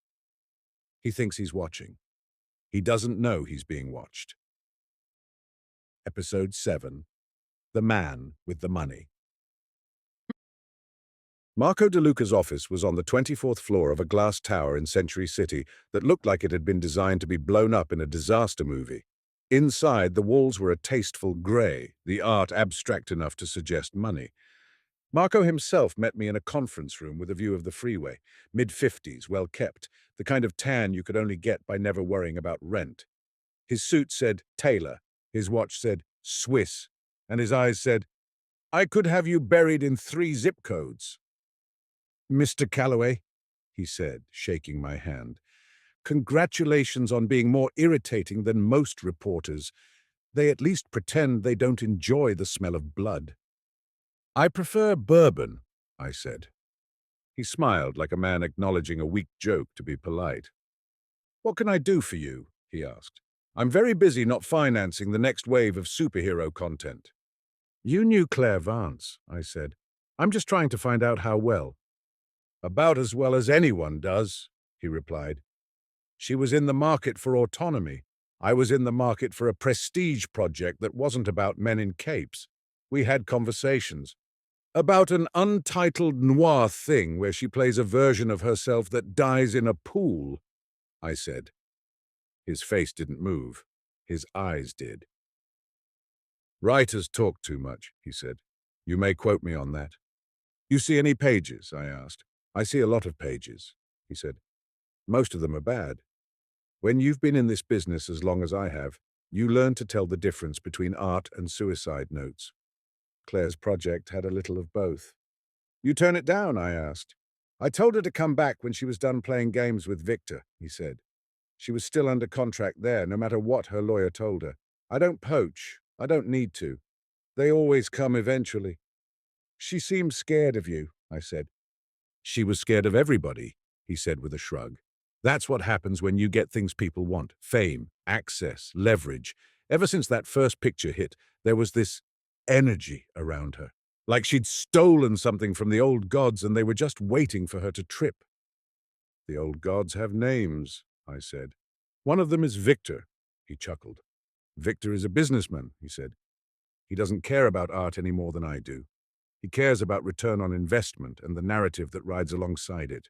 C: He thinks he's watching. He doesn't know he's being watched. Episode 7. The Man with the Money. Marco DeLuca's office was on the 24th floor of a glass tower in Century City that looked like it had been designed to be blown up in a disaster movie. Inside, the walls were a tasteful grey, the art abstract enough to suggest money. Marco himself met me in a conference room with a view of the freeway, mid-50s, well-kept, the kind of tan you could only get by never worrying about rent. His suit said Taylor, his watch said Swiss, and his eyes said, I could have you buried in 3 zip codes. Mr. Calloway, he said, shaking my hand, congratulations on being more irritating than most reporters. They at least pretend they don't enjoy the smell of blood. I prefer bourbon, I said. He smiled like a man acknowledging a weak joke to be polite. What can I do for you? He asked. I'm very busy not financing the next wave of superhero content. You knew Claire Vance, I said. I'm just trying to find out how well. About as well as anyone does, he replied. She was in the market for autonomy. I was in the market for a prestige project that wasn't about men in capes. We had conversations. About an untitled noir thing where she plays a version of herself that dies in a pool, I said. His face didn't move. His eyes did. Writers talk too much, he said. You may quote me on that. You see any pages? I asked. I see a lot of pages, he said. Most of them are bad. When you've been in this business as long as I have, you learn to tell the difference between art and suicide notes. Claire's project had a little of both. You turn it down, I asked. I told her to come back when she was done playing games with Victor, he said. She was still under contract there, no matter what her lawyer told her. I don't poach. I don't need to. They always come eventually. She seemed scared of you, I said. She was scared of everybody, he said with a shrug. That's what happens when you get things people want. Fame, access, leverage. Ever since that first picture hit, there was this energy around her. Like she'd stolen something from the old gods and they were just waiting for her to trip. The old gods have names, I said. One of them is Victor, he chuckled. Victor is a businessman, he said. He doesn't care about art any more than I do. He cares about return on investment and the narrative that rides alongside it.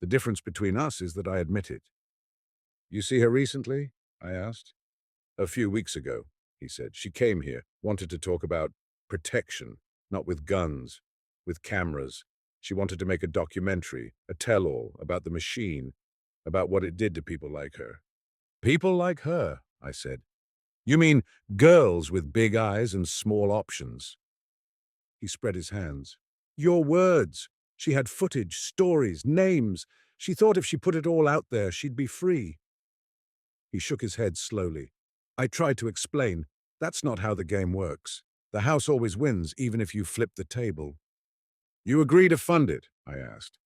C: The difference between us is that I admit it. You see her recently? I asked. A few weeks ago, he said. She came here, wanted to talk about protection, not with guns, with cameras. She wanted to make a documentary, a tell-all about the machine, about what it did to people like her. People like her, I said. You mean girls with big eyes and small options? He spread his hands. Your words. She had footage, stories, names. She thought if she put it all out there, she'd be free. He shook his head slowly. I tried to explain. That's not how the game works. The house always wins, even if you flip the table. You agree to fund it? I asked.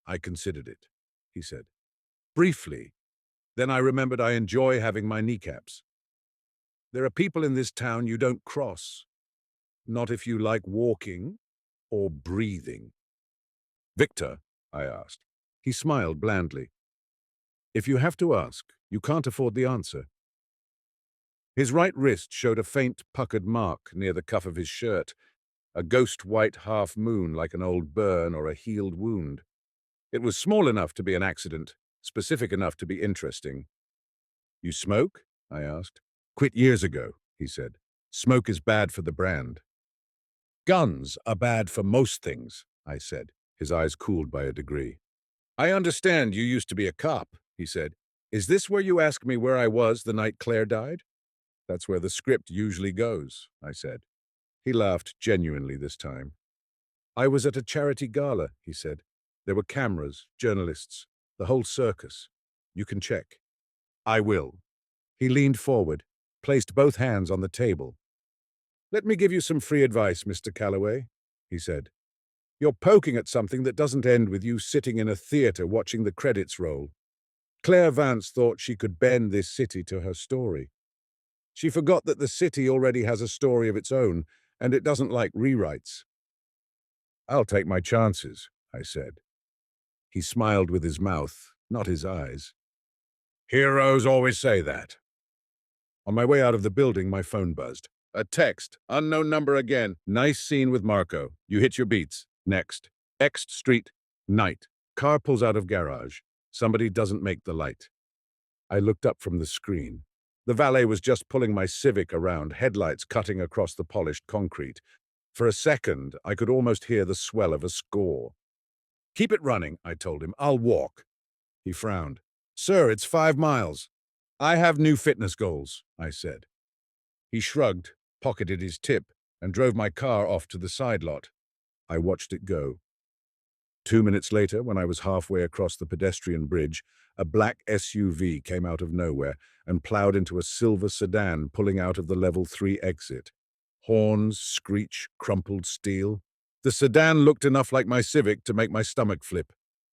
C: I considered it, he said. Briefly. Then I remembered I enjoy having my kneecaps. There are people in this town you don't cross. Not if you like walking or breathing. Victor, I asked. He smiled blandly. If you have to ask, you can't afford the answer. His right wrist showed a faint, puckered mark near the cuff of his shirt, a ghost-white half-moon like an old burn or a healed wound. It was small enough to be an accident, specific enough to be interesting. You smoke? I asked. Quit years ago, he said. Smoke is bad for the brand. Guns are bad for most things, I said, his eyes cooled by a degree. I understand you used to be a cop, he said. Is this where you ask me where I was the night Claire died? That's where the script usually goes, I said. He laughed genuinely this time. I was at a charity gala, he said. There were cameras, journalists, the whole circus. You can check. I will. He leaned forward, placed both hands on the table. Let me give you some free advice, Mr. Calloway, he said. You're poking at something that doesn't end with you sitting in a theater watching the credits roll. Claire Vance thought she could bend this city to her story. She forgot that the city already has a story of its own, and it doesn't like rewrites. I'll take my chances, I said. He smiled with his mouth, not his eyes. Heroes always say that. On my way out of the building, my phone buzzed. A text. Unknown number again. Nice scene with Marco. You hit your beats. Next. X Street. Night. Car pulls out of garage. Somebody doesn't make the light. I looked up from the screen. The valet was just pulling my Civic around, headlights cutting across the polished concrete. For a second, I could almost hear the swell of a score. Keep it running, I told him. I'll walk. He frowned. Sir, it's 5 miles. I have new fitness goals, I said. He shrugged, pocketed his tip, and drove my car off to the side lot. I watched it go. 2 minutes later, when I was halfway across the pedestrian bridge, a black SUV came out of nowhere and plowed into a silver sedan pulling out of the level 3 exit. Horns, screech, crumpled steel. The sedan looked enough like my Civic to make my stomach flip.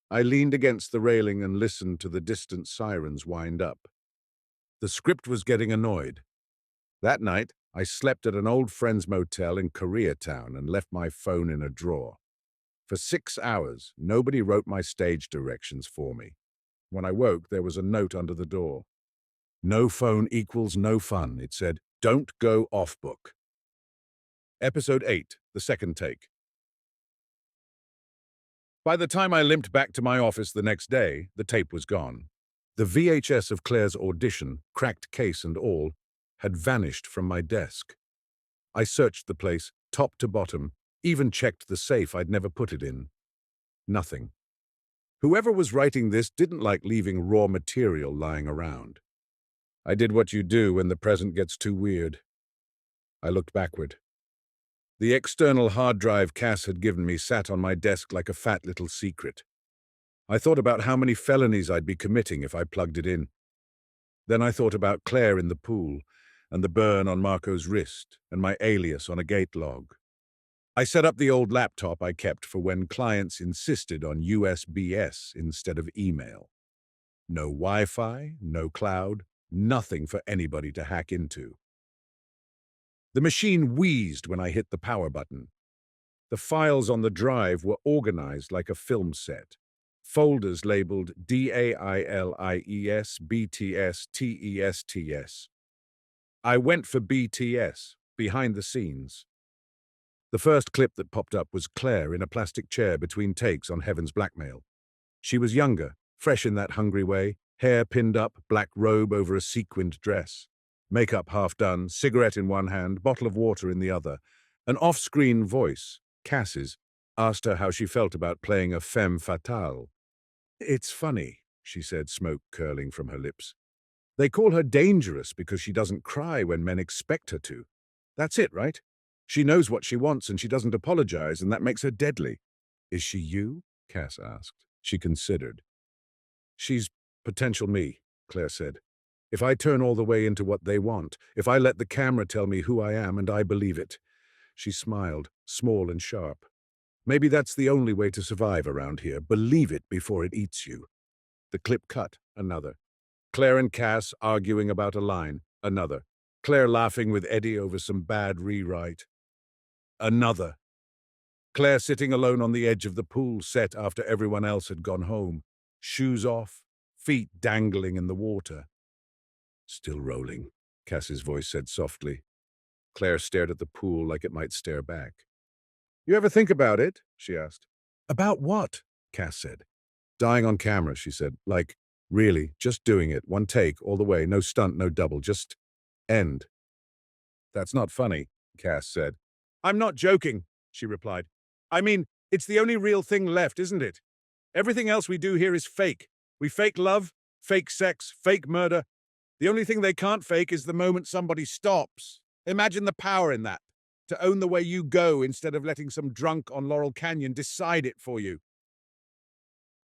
C: I leaned against the railing and listened to the distant sirens wind up. The script was getting annoyed. That night, I slept at an old friend's motel in Koreatown and left my phone in a drawer. For 6 hours, nobody wrote my stage directions for me. When I woke, there was a note under the door. No phone equals no fun, it said. Don't go off book. Episode 8, the second take. By the time I limped back to my office the next day, the tape was gone. The VHS of Claire's audition, cracked case and all, had vanished from my desk. I searched the place, top to bottom, even checked the safe I'd never put it in. Nothing. Whoever was writing this didn't like leaving raw material lying around. I did what you do when the present gets too weird. I looked backward. The external hard drive Cass had given me sat on my desk like a fat little secret. I thought about how many felonies I'd be committing if I plugged it in. Then I thought about Claire in the pool, and the burn on Marco's wrist, and my alias on a gate log. I set up the old laptop I kept for when clients insisted on USBS instead of email. No Wi-Fi, no cloud, nothing for anybody to hack into. The machine wheezed when I hit the power button. The files on the drive were organized like a film set. Folders labeled DAILIES, BTS, TESTS. I went for BTS, behind the scenes. The first clip that popped up was Claire in a plastic chair between takes on Heaven's Blackmail. She was younger, fresh in that hungry way, hair pinned up, black robe over a sequined dress. Makeup half done, cigarette in one hand, bottle of water in the other. An off-screen voice, Cass's, asked her how she felt about playing a femme fatale. "It's funny," she said, smoke curling from her lips. "They call her dangerous because she doesn't cry when men expect her to. That's it, right? She knows what she wants and she doesn't apologize, and that makes her deadly." "Is she you?" Cass asked. She considered. "She's potential me," Claire said. "If I turn all the way into what they want, if I let the camera tell me who I am and I believe it." She smiled, small and sharp. "Maybe that's the only way to survive around here. Believe it before it eats you." The clip cut. Another. Claire and Cass arguing about a line. Another. Claire laughing with Eddie over some bad rewrite. Another. Claire sitting alone on the edge of the pool set after everyone else had gone home. Shoes off, feet dangling in the water. "Still rolling," Cass's voice said softly. Claire stared at the pool like it might stare back. "You ever think about it?" she asked. "About what?" Cass said. "Dying on camera," she said. "Like, really, just doing it, one take, all the way, no stunt, no double, just end." "That's not funny," Cass said. "I'm not joking," she replied. "I mean, it's the only real thing left, isn't it? Everything else we do here is fake. We fake love, fake sex, fake murder. The only thing they can't fake is the moment somebody stops. Imagine the power in that, to own the way you go instead of letting some drunk on Laurel Canyon decide it for you."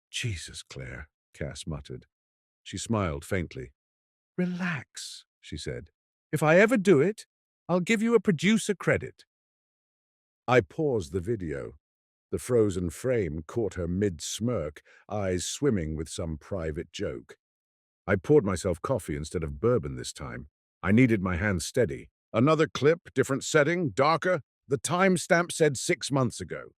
C: "Jesus, Claire," Cass muttered. She smiled faintly. "Relax," she said. "If I ever do it, I'll give you a producer credit." I paused the video. The frozen frame caught her mid-smirk, eyes swimming with some private joke. I poured myself coffee instead of bourbon this time. I needed my hands steady. Another clip, different setting, darker. The timestamp said 6 months ago.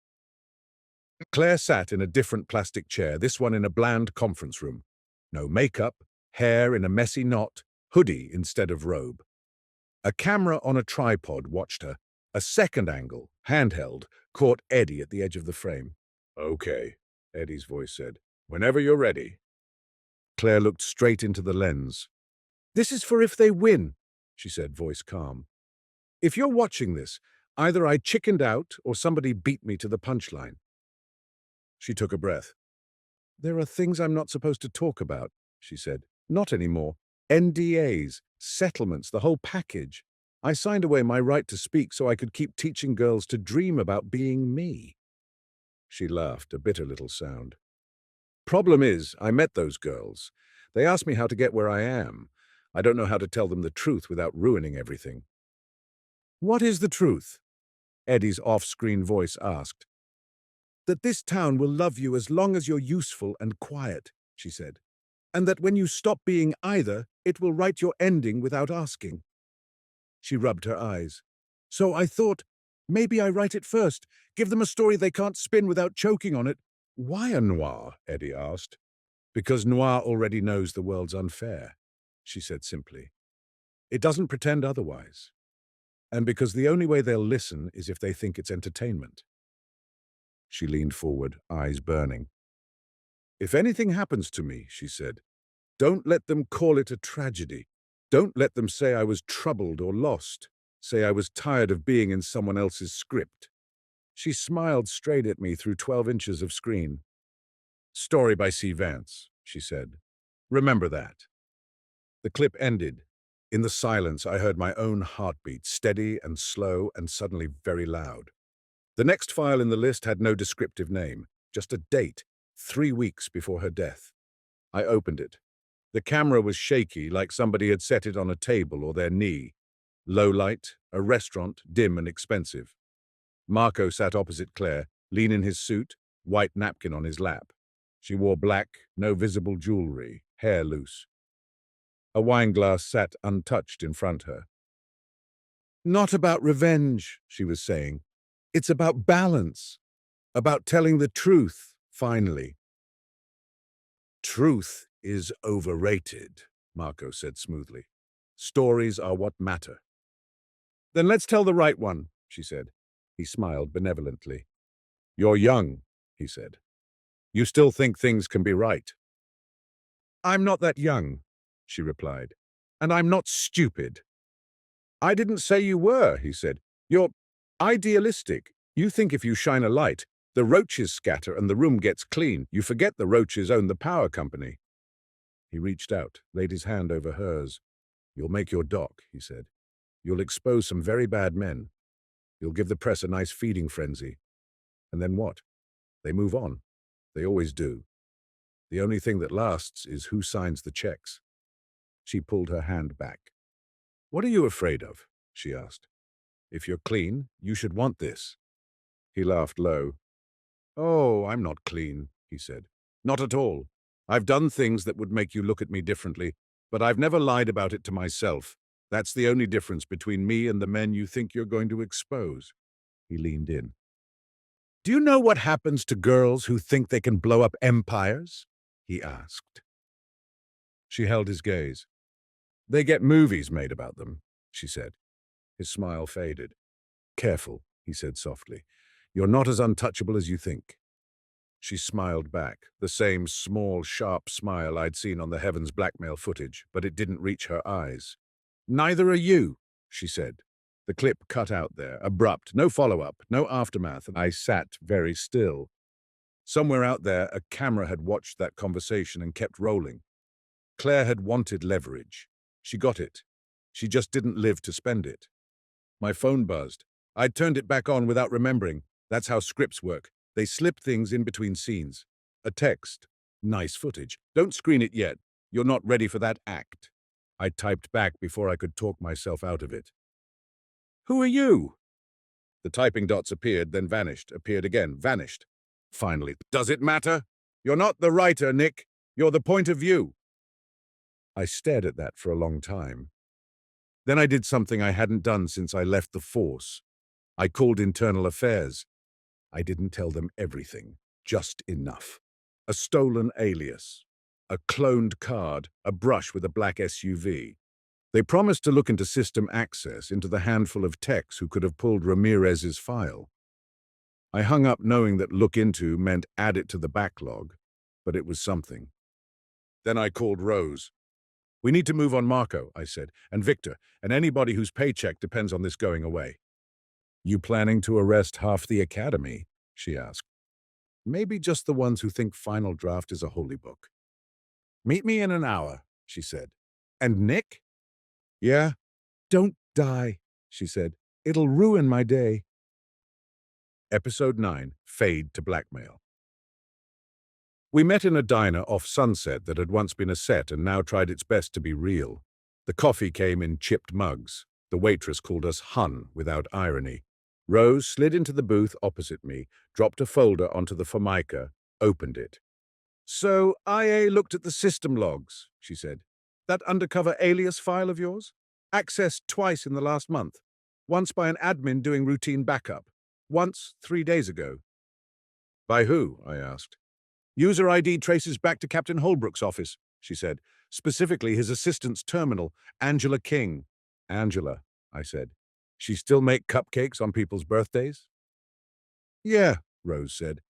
C: Claire sat in a different plastic chair, this one in a bland conference room. No makeup, hair in a messy knot, hoodie instead of robe. A camera on a tripod watched her. A second angle, handheld, caught Eddie at the edge of the frame. "Okay," Eddie's voice said. "Whenever you're ready." Claire looked straight into the lens. "This is for if they win," she said, voice calm. "If you're watching this, either I chickened out or somebody beat me to the punchline." She took a breath. "There are things I'm not supposed to talk about," she said. "Not anymore. NDAs, settlements, the whole package. I signed away my right to speak so I could keep teaching girls to dream about being me." She laughed, a bitter little sound. "Problem is, I met those girls. They asked me how to get where I am. I don't know how to tell them the truth without ruining everything." "What is the truth?" Eddie's off-screen voice asked. "That this town will love you as long as you're useful and quiet," she said. "And that when you stop being either, it will write your ending without asking." She rubbed her eyes. "So I thought, maybe I write it first, give them a story they can't spin without choking on it." "Why a noir?" Eddie asked. "Because noir already knows the world's unfair," she said simply. "It doesn't pretend otherwise. And because the only way they'll listen is if they think it's entertainment." She leaned forward, eyes burning. "If anything happens to me," she said, "don't let them call it a tragedy. Don't let them say I was troubled or lost. Say I was tired of being in someone else's script." She smiled straight at me through 12 inches of screen. "Story by C. Vance," she said. "Remember that." The clip ended. In the silence, I heard my own heartbeat, steady and slow and suddenly very loud. The next file in the list had no descriptive name, just a date, 3 weeks before her death. I opened it. The camera was shaky, like somebody had set it on a table or their knee. Low light, a restaurant, dim and expensive. Marco sat opposite Claire, lean in his suit, white napkin on his lap. She wore black, no visible jewelry, hair loose. A wineglass sat untouched in front her. "Not about revenge," she was saying. "It's about balance. About telling the truth, finally." "Truth is overrated," Marco said smoothly. "Stories are what matter." "Then let's tell the right one," she said. He smiled benevolently. "You're young," he said. "You still think things can be right." "I'm not that young," she replied. "And I'm not stupid." "I didn't say you were," he said. "You're idealistic. You think if you shine a light, the roaches scatter and the room gets clean. You forget the roaches own the power company." He reached out, laid his hand over hers. "You'll make your doc," he said. "You'll expose some very bad men. You'll give the press a nice feeding frenzy. And then what? They move on. They always do. The only thing that lasts is who signs the checks." She pulled her hand back. "What are you afraid of?" she asked. "If you're clean, you should want this." He laughed low. "Oh, I'm not clean," he said. "Not at all. I've done things that would make you look at me differently, but I've never lied about it to myself. That's the only difference between me and the men you think you're going to expose." He leaned in. "Do you know what happens to girls who think they can blow up empires?" he asked. She held his gaze. "They get movies made about them," she said. His smile faded. "Careful," he said softly. "You're not as untouchable as you think." She smiled back, the same small, sharp smile I'd seen on the Heavens blackmail footage, but it didn't reach her eyes. "Neither are you," she said. The clip cut out there, abrupt, no follow-up, no aftermath, and I sat very still. Somewhere out there, a camera had watched that conversation and kept rolling. Claire had wanted leverage. She got it. She just didn't live to spend it. My phone buzzed. I'd turned it back on without remembering. That's how scripts work. They slip things in between scenes. A text. "Nice footage. Don't screen it yet. You're not ready for that act." I typed back before I could talk myself out of it. "Who are you?" The typing dots appeared, then vanished, appeared again, vanished. Finally, "Does it matter? You're not the writer, Nick. You're the point of view." I stared at that for a long time. Then I did something I hadn't done since I left the force. I called internal affairs. I didn't tell them everything, just enough. A stolen alias, a cloned card, a brush with a black SUV. They promised to look into system access, into the handful of techs who could have pulled Ramirez's file. I hung up knowing that look into meant add it to the backlog, but it was something. Then I called Rose. "We need to move on Marco," I said, "and Victor, and anybody whose paycheck depends on this going away." "You planning to arrest half the academy?" she asked. "Maybe just the ones who think Final Draft is a holy book." "Meet me in an hour," she said. "And Nick?" "Yeah." "Don't die," she said. "It'll ruin my day." Episode 9, Fade to Blackmail. We met in a diner off Sunset that had once been a set and now tried its best to be real. The coffee came in chipped mugs. The waitress called us Hun without irony. Rose slid into the booth opposite me, dropped a folder onto the formica, opened it. "So IA looked at the system logs," she said. "That undercover alias file of yours? Accessed twice in the last month. Once by an admin doing routine backup. Once 3 days ago." "By who?" I asked. "User ID traces back to Captain Holbrook's office," she said. "Specifically his assistant's terminal, Angela King." "Angela," I said. "She still make cupcakes on people's birthdays?" "Yeah," Rose said.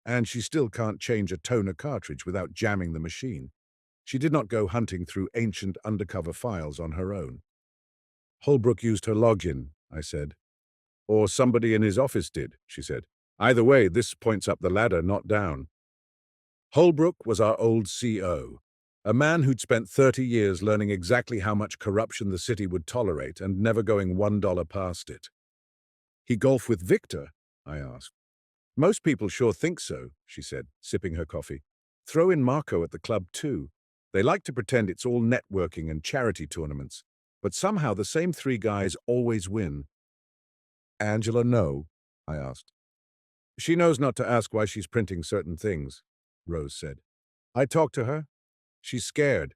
C: "And she still can't change a toner cartridge without jamming the machine. She did not go hunting through ancient undercover files on her own." "Holbrook used her login," I said. "Or somebody in his office did," she said. "Either way, this points up the ladder, not down." "Holbrook was our old CO. A man who'd spent 30 years learning exactly how much corruption the city would tolerate and never going $1 past it. He golf with Victor? I asked. Most people sure think so, she said, sipping her coffee. Throw in Marco at the club too. They like to pretend it's all networking and charity tournaments, but somehow the same three guys always win. Angela know? I asked. She knows not to ask why she's printing certain things, Rose said. I talked to her. She's scared.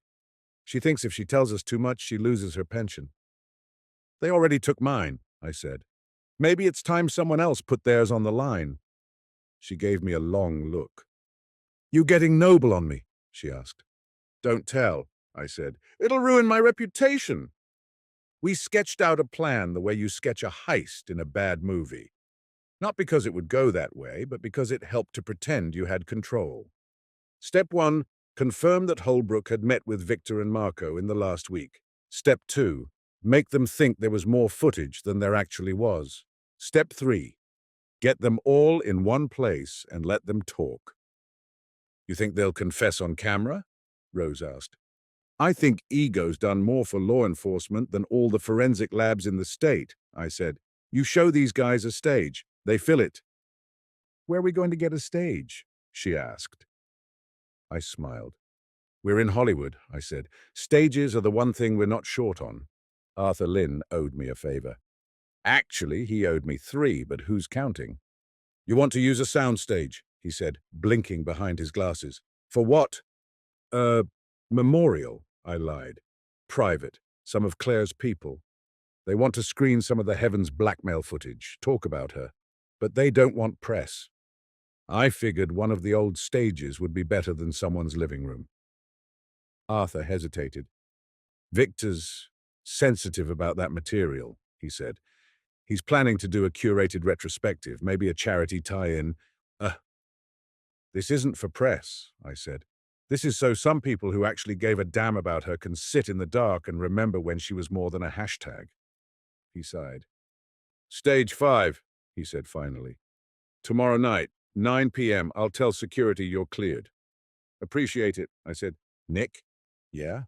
C: She thinks if she tells us too much, she loses her pension. They already took mine, I said. Maybe it's time someone else put theirs on the line. She gave me a long look. You getting noble on me? She asked. Don't tell, I said. It'll ruin my reputation. We sketched out a plan the way you sketch a heist in a bad movie. Not because it would go that way, but because it helped to pretend you had control. Step 1, confirm that Holbrook had met with Victor and Marco in the last week. Step 2, make them think there was more footage than there actually was. Step 3, get them all in one place and let them talk. You think they'll confess on camera? Rose asked. I think ego's done more for law enforcement than all the forensic labs in the state, I said. You show these guys a stage. They fill it. Where are we going to get a stage? She asked. I smiled. We're in Hollywood, I said. Stages are the one thing we're not short on. Arthur Lynn owed me a favor. Actually, he owed me 3, but who's counting? You want to use a soundstage, he said, blinking behind his glasses. For what? Memorial, I lied. Private, some of Claire's people. They want to screen some of the Heavens blackmail footage, talk about her. But they don't want press. I figured one of the old stages would be better than someone's living room. Arthur hesitated. Victor's sensitive about that material, he said. He's planning to do a curated retrospective, maybe a charity tie-in. This isn't for press, I said. This is so some people who actually gave a damn about her can sit in the dark and remember when she was more than a hashtag. He sighed. Stage 5, he said finally. Tomorrow night, 9 p.m., I'll tell security you're cleared. Appreciate it, I said. Nick? Yeah?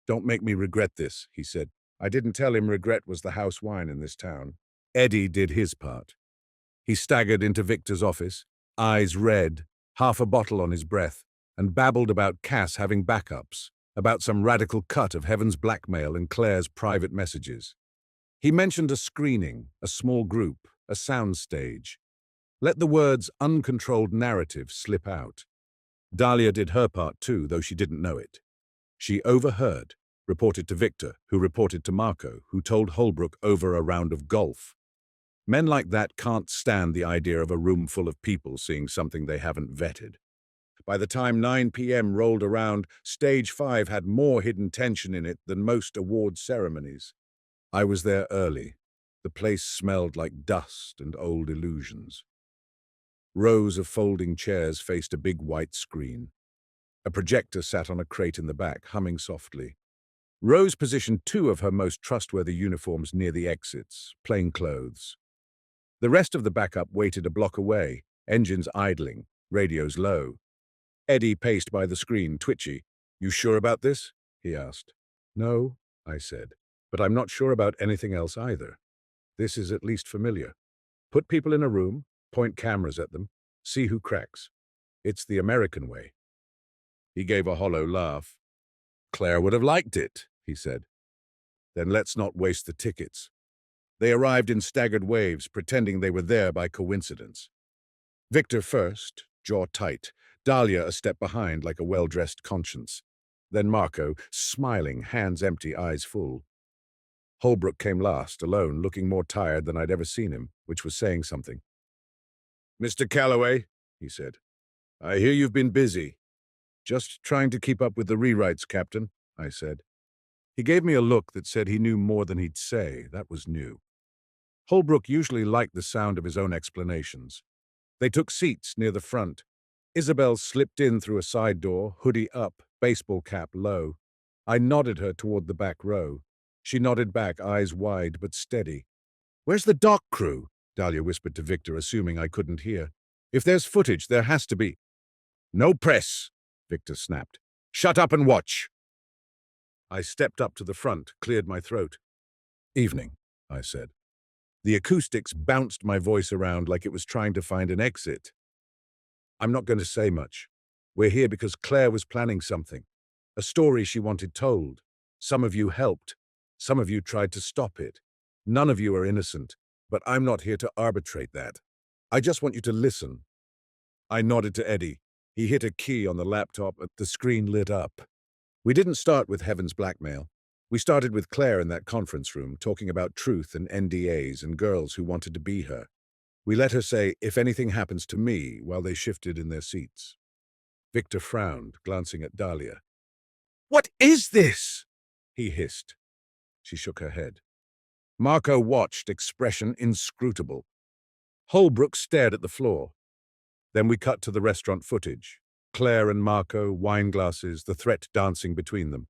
C: Don't make me regret this, he said. I didn't tell him regret was the house wine in this town. Eddie did his part. He staggered into Victor's office, eyes red, half a bottle on his breath, and babbled about Cass having backups, about some radical cut of Heaven's blackmail and Claire's private messages. He mentioned a screening, a small group, a soundstage. Let the words uncontrolled narrative slip out. Dahlia did her part too, though she didn't know it. She overheard, reported to Victor, who reported to Marco, who told Holbrook over a round of golf. Men like that can't stand the idea of a room full of people seeing something they haven't vetted. By the time 9 p.m. rolled around, Stage 5 had more hidden tension in it than most award ceremonies. I was there early. The place smelled like dust and old illusions. Rows of folding chairs faced a big white screen. A projector sat on a crate in the back, humming softly. Rose positioned 2 of her most trustworthy uniforms near the exits, plain clothes. The rest of the backup waited a block away, engines idling, radios low. Eddie paced by the screen, twitchy. You sure about this? He asked. No, I said, but I'm not sure about anything else either. This is at least familiar. Put people in a room, point cameras at them, see who cracks. It's the American way. He gave a hollow laugh. Claire would have liked it, he said. Then let's not waste the tickets. They arrived in staggered waves, pretending they were there by coincidence. Victor first, jaw tight, Dahlia a step behind like a well-dressed conscience. Then Marco, smiling, hands empty, eyes full. Holbrook came last, alone, looking more tired than I'd ever seen him, which was saying something. Mr. Calloway, he said, I hear you've been busy. Just trying to keep up with the rewrites, Captain, I said. He gave me a look that said he knew more than he'd say. That was new. Holbrook usually liked the sound of his own explanations. They took seats near the front. Isabel slipped in through a side door, hoodie up, baseball cap low. I nodded her toward the back row. She nodded back, eyes wide but steady. Where's the doc crew? Dahlia whispered to Victor, assuming I couldn't hear. If there's footage, there has to be. No press, Victor snapped. Shut up and watch. I stepped up to the front, cleared my throat. Evening, I said. The acoustics bounced my voice around like it was trying to find an exit. I'm not going to say much. We're here because Claire was planning something. A story she wanted told. Some of you helped. Some of you tried to stop it. None of you are innocent, but I'm not here to arbitrate that. I just want you to listen. I nodded to Eddie. He hit a key on the laptop and the screen lit up. We didn't start with Heaven's blackmail. We started with Claire in that conference room, talking about truth and NDAs and girls who wanted to be her. We let her say, if anything happens to me, while they shifted in their seats. Victor frowned, glancing at Dahlia. What is this? He hissed. She shook her head. Marco watched, expression inscrutable. Holbrook stared at the floor. Then we cut to the restaurant footage. Claire and Marco, wine glasses, the threat dancing between them.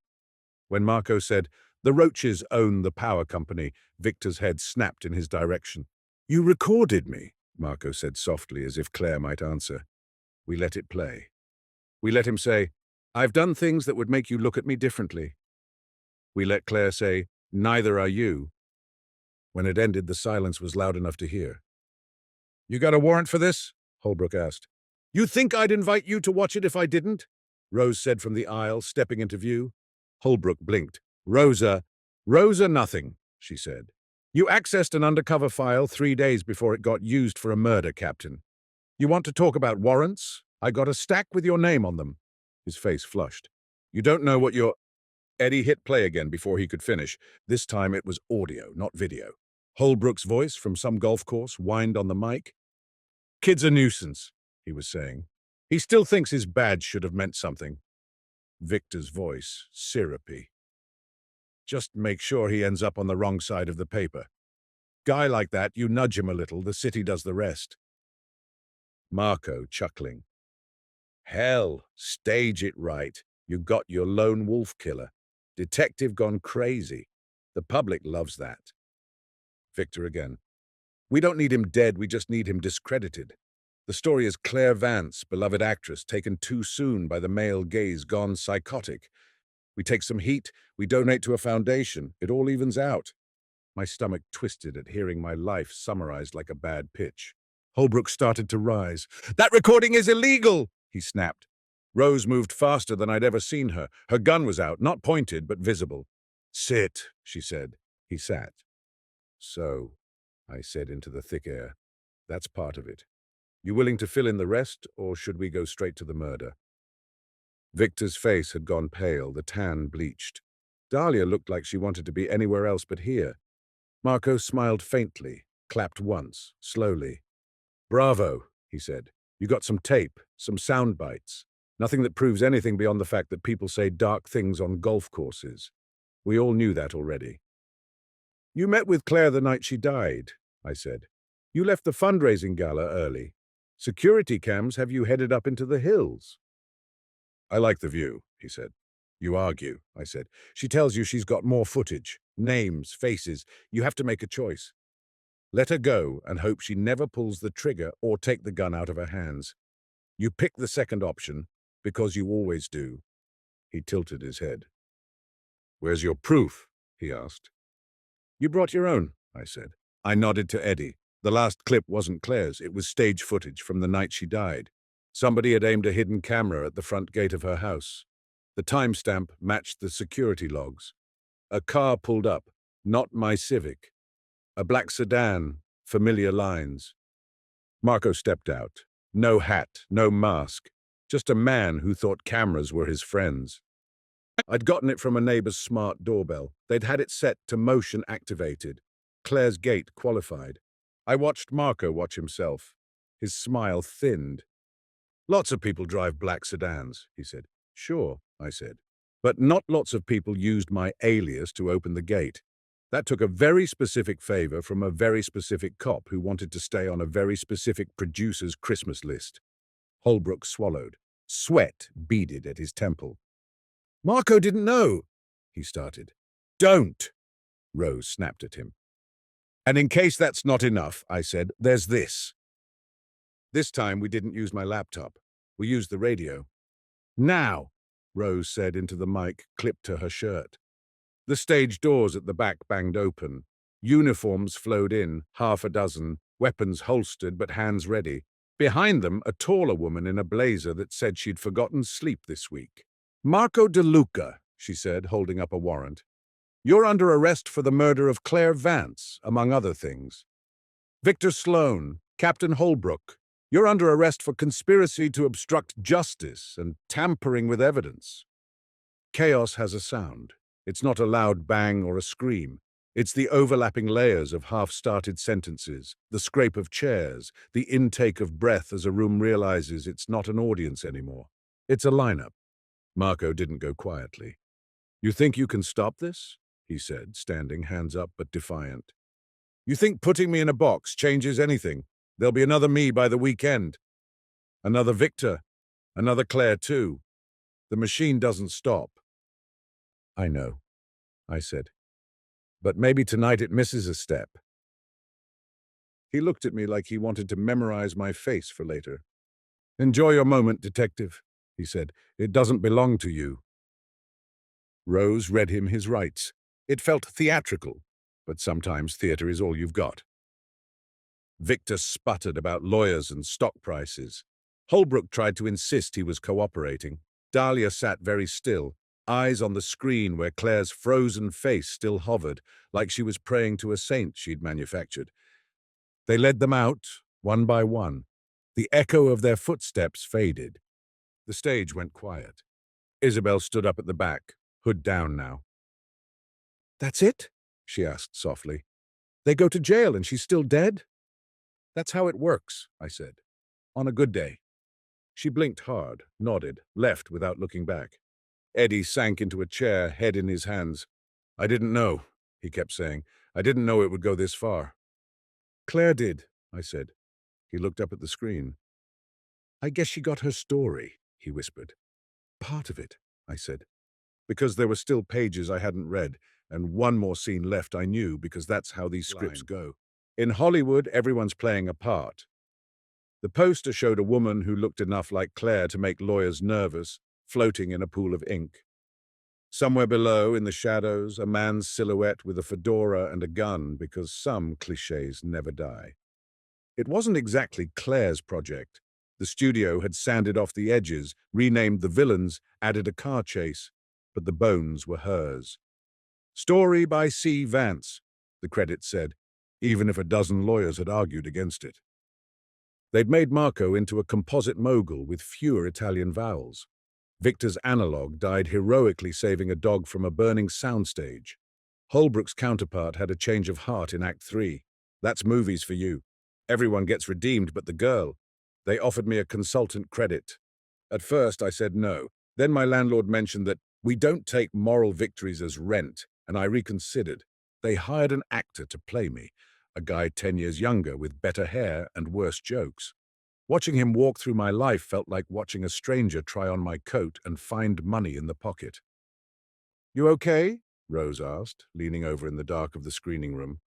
C: When Marco said, "The Roaches own the power company," Victor's head snapped in his direction. "You recorded me," Marco said softly, as if Claire might answer. We let it play. We let him say, "I've done things that would make you look at me differently." We let Claire say, "Neither are you." When it ended, the silence was loud enough to hear. "You got a warrant for this?" Holbrook asked. "You think I'd invite you to watch it if I didn't?" Rose said from the aisle, stepping into view. Holbrook blinked. Rosa nothing," she said. "You accessed an undercover file 3 days before it got used for a murder, Captain. You want to talk about warrants? I got a stack with your name on them." His face flushed. "You don't know what you're—" Eddie hit play again before he could finish. This time it was audio, not video. Holbrook's voice from some golf course whined on the mic. "Kid's a nuisance," he was saying. "He still thinks his badge should have meant something." Victor's voice, syrupy. "Just make sure he ends up on the wrong side of the paper. Guy like that, you nudge him a little, the city does the rest." Marco, chuckling. "Hell, stage it right. You got your lone wolf killer. Detective gone crazy. The public loves that." Victor again. "We don't need him dead, we just need him discredited. The story is Claire Vance, beloved actress, taken too soon by the male gaze, gone psychotic. We take some heat, we donate to a foundation, it all evens out." My stomach twisted at hearing my life summarized like a bad pitch. Holbrook started to rise. "That recording is illegal!" he snapped. Rose moved faster than I'd ever seen her. Her gun was out, not pointed, but visible. "Sit," she said. He sat. "So," I said into the thick air, "that's part of it. You willing to fill in the rest, or should we go straight to the murder?" Victor's face had gone pale, the tan bleached. Dahlia looked like she wanted to be anywhere else but here. Marco smiled faintly, clapped once, slowly. "Bravo," he said. "You got some tape, some sound bites. Nothing that proves anything beyond the fact that people say dark things on golf courses. We all knew that already." "You met with Claire the night she died," I said. "You left the fundraising gala early. Security cams have you headed up into the hills." "I like the view," he said. "You argue," I said. "She tells you she's got more footage, names, faces. You have to make a choice. Let her go and hope she never pulls the trigger or take the gun out of her hands. You pick the second option, because you always do." He tilted his head. "Where's your proof?" he asked. "You brought your own," I said. I nodded to Eddie. The last clip wasn't Claire's, it was stage footage from the night she died. Somebody had aimed a hidden camera at the front gate of her house. The timestamp matched the security logs. A car pulled up, not my Civic. A black sedan, familiar lines. Marco stepped out. No hat, no mask. Just a man who thought cameras were his friends. I'd gotten it from a neighbor's smart doorbell. They'd had it set to motion activated. Claire's gate qualified. I watched Marco watch himself. His smile thinned. "Lots of people drive black sedans," he said. "Sure," I said. "But not lots of people used my alias to open the gate. That took a very specific favor from a very specific cop who wanted to stay on a very specific producer's Christmas list." Holbrook swallowed. Sweat beaded at his temple. "Marco didn't know," he started. "Don't!" Rose snapped at him. "And in case that's not enough," I said, "there's this." This time we didn't use my laptop. We used the radio. "Now!" Rose said into the mic clipped to her shirt. The stage doors at the back banged open. Uniforms flowed in, half a dozen, weapons holstered but hands ready. Behind them, a taller woman in a blazer that said she'd forgotten sleep this week. "Marco De Luca," she said, holding up a warrant. "You're under arrest for the murder of Claire Vance, among other things. Victor Sloan, Captain Holbrook, you're under arrest for conspiracy to obstruct justice and tampering with evidence." Chaos has a sound. It's not a loud bang or a scream. It's the overlapping layers of half-started sentences, the scrape of chairs, the intake of breath as a room realizes it's not an audience anymore. It's a lineup. Marco didn't go quietly. "You think you can stop this?" he said, standing, hands up but defiant. "You think putting me in a box changes anything? There'll be another me by the weekend. Another Victor. Another Claire, too. The machine doesn't stop." "I know," I said. "But maybe tonight it misses a step." He looked at me like he wanted to memorize my face for later. "Enjoy your moment, detective," he said. "It doesn't belong to you." Rose read him his rights. It felt theatrical, but sometimes theater is all you've got. Victor sputtered about lawyers and stock prices. Holbrook tried to insist he was cooperating. Dahlia sat very still, eyes on the screen where Claire's frozen face still hovered, like she was praying to a saint she'd manufactured. They led them out, one by one. The echo of their footsteps faded. The stage went quiet. Isabel stood up at the back, hood down now. "That's it?" she asked softly. "They go to jail and she's still dead?" "That's how it works," I said. "On a good day." She blinked hard, nodded, left without looking back. Eddie sank into a chair, head in his hands. "I didn't know," he kept saying. "I didn't know it would go this far." "Claire did," I said. He looked up at the screen. "I guess she got her story," he whispered. "Part of it," I said. Because there were still pages I hadn't read, and one more scene left I knew because that's how these scripts go. In Hollywood, everyone's playing a part. The poster showed a woman who looked enough like Claire to make lawyers nervous, floating in a pool of ink. Somewhere below, in the shadows, a man's silhouette with a fedora and a gun, because some clichés never die. It wasn't exactly Claire's project. The studio had sanded off the edges, renamed the villains, added a car chase, but the bones were hers. "Story by C. Vance," the credits said, even if a dozen lawyers had argued against it. They'd made Marco into a composite mogul with fewer Italian vowels. Victor's analog died heroically saving a dog from a burning soundstage. Holbrook's counterpart had a change of heart in Act 3. That's movies for you. Everyone gets redeemed but the girl. They offered me a consultant credit. At first I said no. Then my landlord mentioned that we don't take moral victories as rent, and I reconsidered. They hired an actor to play me, a guy 10 years younger with better hair and worse jokes. Watching him walk through my life felt like watching a stranger try on my coat and find money in the pocket. "You okay?" Rose asked, leaning over in the dark of the screening room.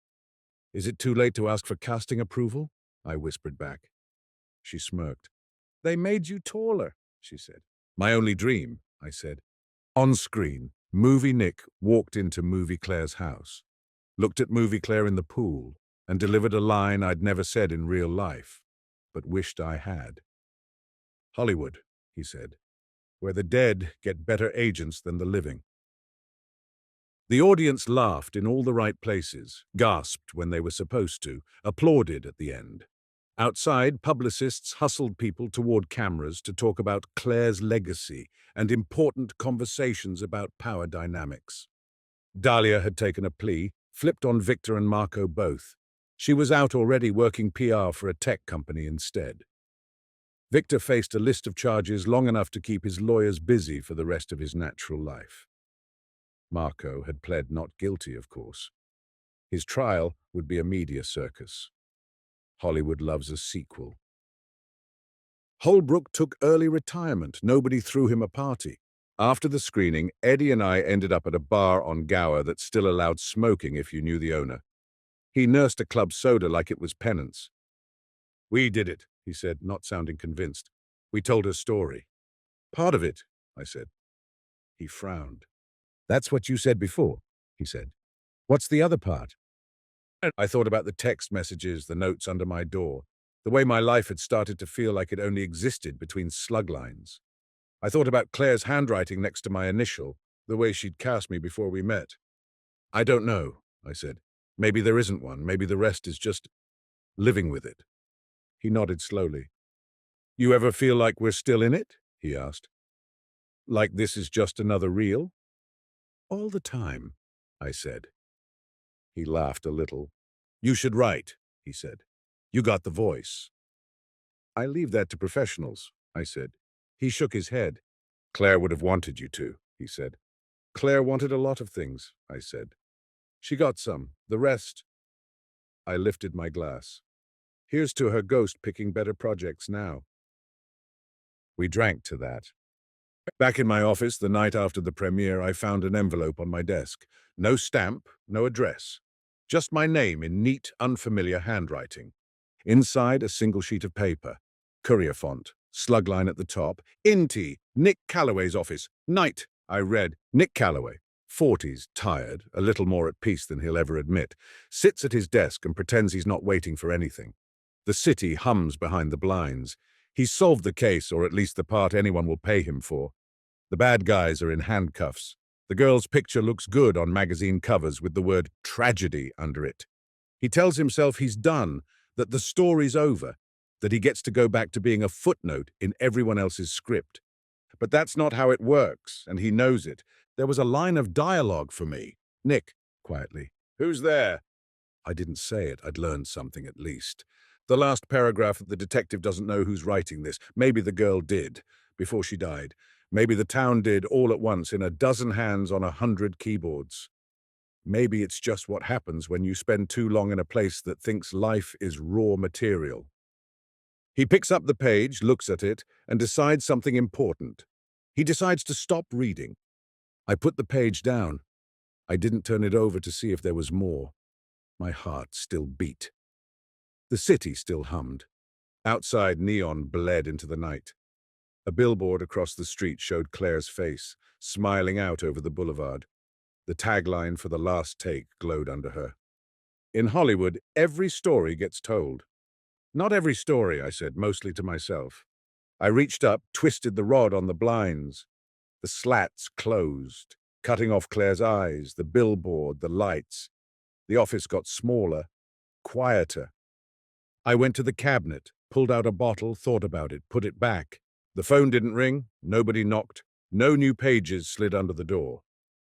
C: "Is it too late to ask for casting approval?" I whispered back. She smirked. "They made you taller," she said. "My only dream," I said. On screen, Movie Nick walked into Movie Claire's house, looked at Movie Claire in the pool, and delivered a line I'd never said in real life, but wished I had. "Hollywood," he said, "where the dead get better agents than the living." The audience laughed in all the right places, gasped when they were supposed to, applauded at the end. Outside, publicists hustled people toward cameras to talk about Claire's legacy and important conversations about power dynamics. Dahlia had taken a plea, flipped on Victor and Marco both. She was out already working PR for a tech company instead. Victor faced a list of charges long enough to keep his lawyers busy for the rest of his natural life. Marco had pled not guilty, of course. His trial would be a media circus. Hollywood loves a sequel. Holbrook took early retirement. Nobody threw him a party. After the screening, Eddie and I ended up at a bar on Gower that still allowed smoking if you knew the owner. He nursed a club soda like it was penance. "We did it," he said, not sounding convinced. "We told her story." "Part of it," I said. He frowned. That's what you said before, he said. What's the other part? I thought about the text messages, the notes under my door, the way my life had started to feel like it only existed between slug lines. I thought about Claire's handwriting next to my initial, the way she'd cast me before we met. I don't know, I said. Maybe there isn't one. Maybe the rest is just living with it. He nodded slowly. You ever feel like we're still in it? He asked. Like this is just another reel? All the time, I said. He laughed a little. You should write, he said. You got the voice. I leave that to professionals, I said. He shook his head. Claire would have wanted you to, he said. Claire wanted a lot of things, I said. She got some. The rest. I lifted my glass. Here's to her ghost picking better projects now. We drank to that. Back in my office, the night after the premiere, I found an envelope on my desk. No stamp, no address. Just my name in neat, unfamiliar handwriting. Inside, a single sheet of paper. Courier font, slug line at the top. Inti, Nick Calloway's office. Night, I read. Nick Calloway, 40s, tired, a little more at peace than he'll ever admit, sits at his desk and pretends he's not waiting for anything. The city hums behind the blinds. He's solved the case, or at least the part anyone will pay him for. The bad guys are in handcuffs. The girl's picture looks good on magazine covers with the word tragedy under it. He tells himself he's done, that the story's over, that he gets to go back to being a footnote in everyone else's script. But that's not how it works, and he knows it. There was a line of dialogue for me. Nick, quietly. Who's there? I didn't say it. I'd learned something at least. The last paragraph, the detective doesn't know who's writing this. Maybe the girl did, before she died. Maybe the town did all at once in a dozen hands on 100 keyboards. Maybe it's just what happens when you spend too long in a place that thinks life is raw material. He picks up the page, looks at it, and decides something important. He decides to stop reading. I put the page down. I didn't turn it over to see if there was more. My heart still beat. The city still hummed. Outside, neon bled into the night. A billboard across the street showed Claire's face, smiling out over the boulevard. The tagline for the last take glowed under her. In Hollywood, every story gets told. Not every story, I said, mostly to myself. I reached up, twisted the rod on the blinds. The slats closed, cutting off Claire's eyes, the billboard, the lights. The office got smaller, quieter. I went to the cabinet, pulled out a bottle, thought about it, put it back. The phone didn't ring, nobody knocked, no new pages slid under the door.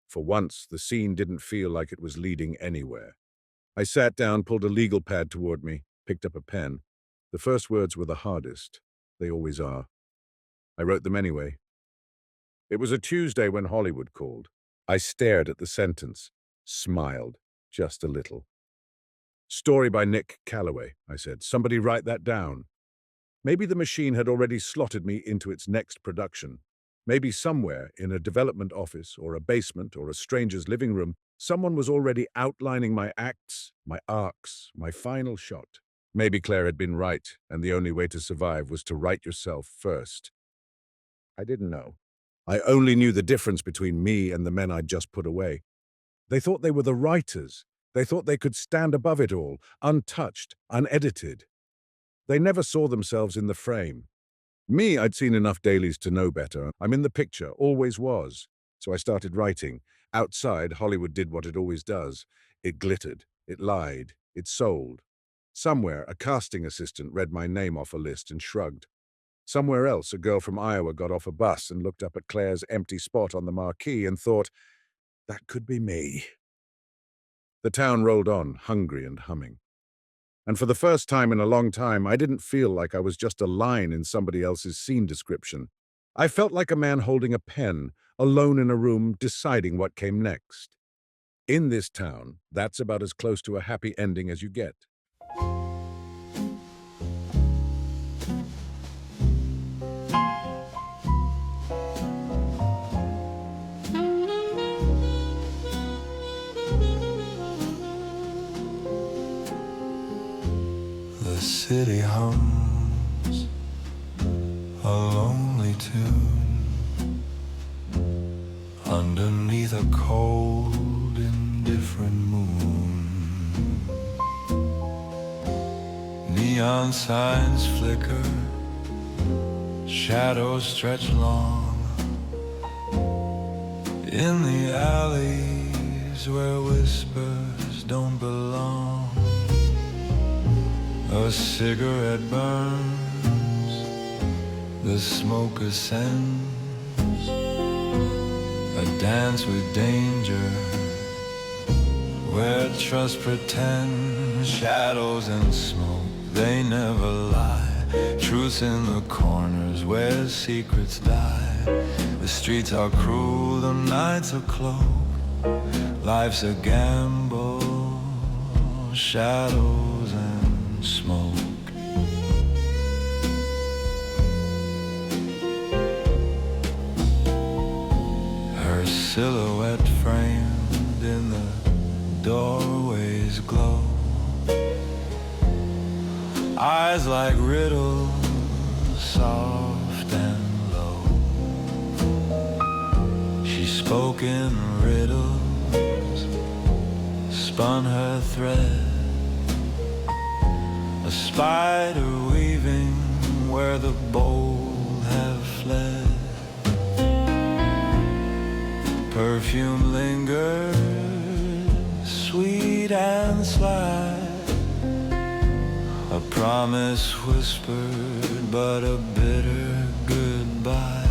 C: For once, the scene didn't feel like it was leading anywhere. I sat down, pulled a legal pad toward me, picked up a pen. The first words were the hardest. They always are. I wrote them anyway. It was a Tuesday when Hollywood called. I stared at the sentence, smiled, just a little. Story by Nick Calloway, I said. Somebody write that down. Maybe the machine had already slotted me into its next production. Maybe somewhere, in a development office or a basement or a stranger's living room, someone was already outlining my acts, my arcs, my final shot. Maybe Claire had been right, and the only way to survive was to write yourself first. I didn't know. I only knew the difference between me and the men I'd just put away. They thought they were the writers. They thought they could stand above it all, untouched, unedited. They never saw themselves in the frame. Me, I'd seen enough dailies to know better. I'm in the picture, always was. So I started writing. Outside, Hollywood did what it always does. It glittered, it lied, it sold. Somewhere, a casting assistant read my name off a list and shrugged. Somewhere else, a girl from Iowa got off a bus and looked up at Claire's empty spot on the marquee and thought, that could be me. The town rolled on, hungry and humming. And for the first time in a long time, I didn't feel like I was just a line in somebody else's scene description. I felt like a man holding a pen, alone in a room, deciding what came next. In this town, that's about as close to a happy ending as you get.
B: The city hums a lonely tune, underneath a cold, indifferent moon. Neon signs flicker, shadows stretch long in the alleys where whispers don't belong. A cigarette burns, the smoke ascends, a dance with danger, where trust pretends. Shadows and smoke, they never lie. Truth in the corners where secrets die. The streets are cruel, the nights are cloaked. Life's a gamble, shadows and smoke. Her silhouette framed in the doorway's glow, eyes like riddles, soft and low. She spoke in riddles, spun her thread, a spider weaving where the bold have fled. Perfume lingered, sweet and sly, a promise whispered, but a bitter goodbye.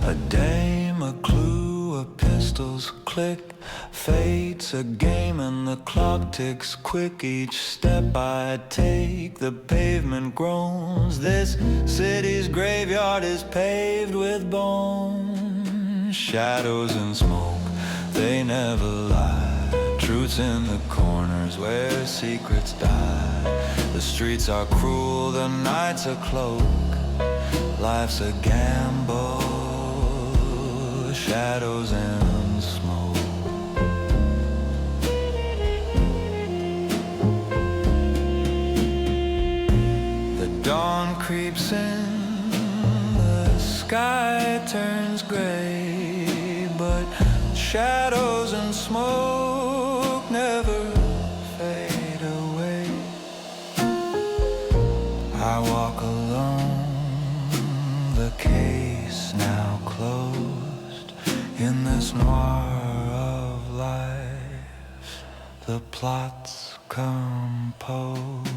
B: A dame, a clue, a pistol's click. Fate's a game and the clock ticks quick. Each step I take, the pavement groans. This city's graveyard is paved with bones. Shadows and smoke, they never lie. Truth's in the corners where secrets die. The streets are cruel, the nights are cloak. Life's a gamble, shadows and smoke. The dawn creeps in, the sky turns gray, but shadows and smoke never fade away. I walk alone, the case now closed. In this noir of life, the plot's composed.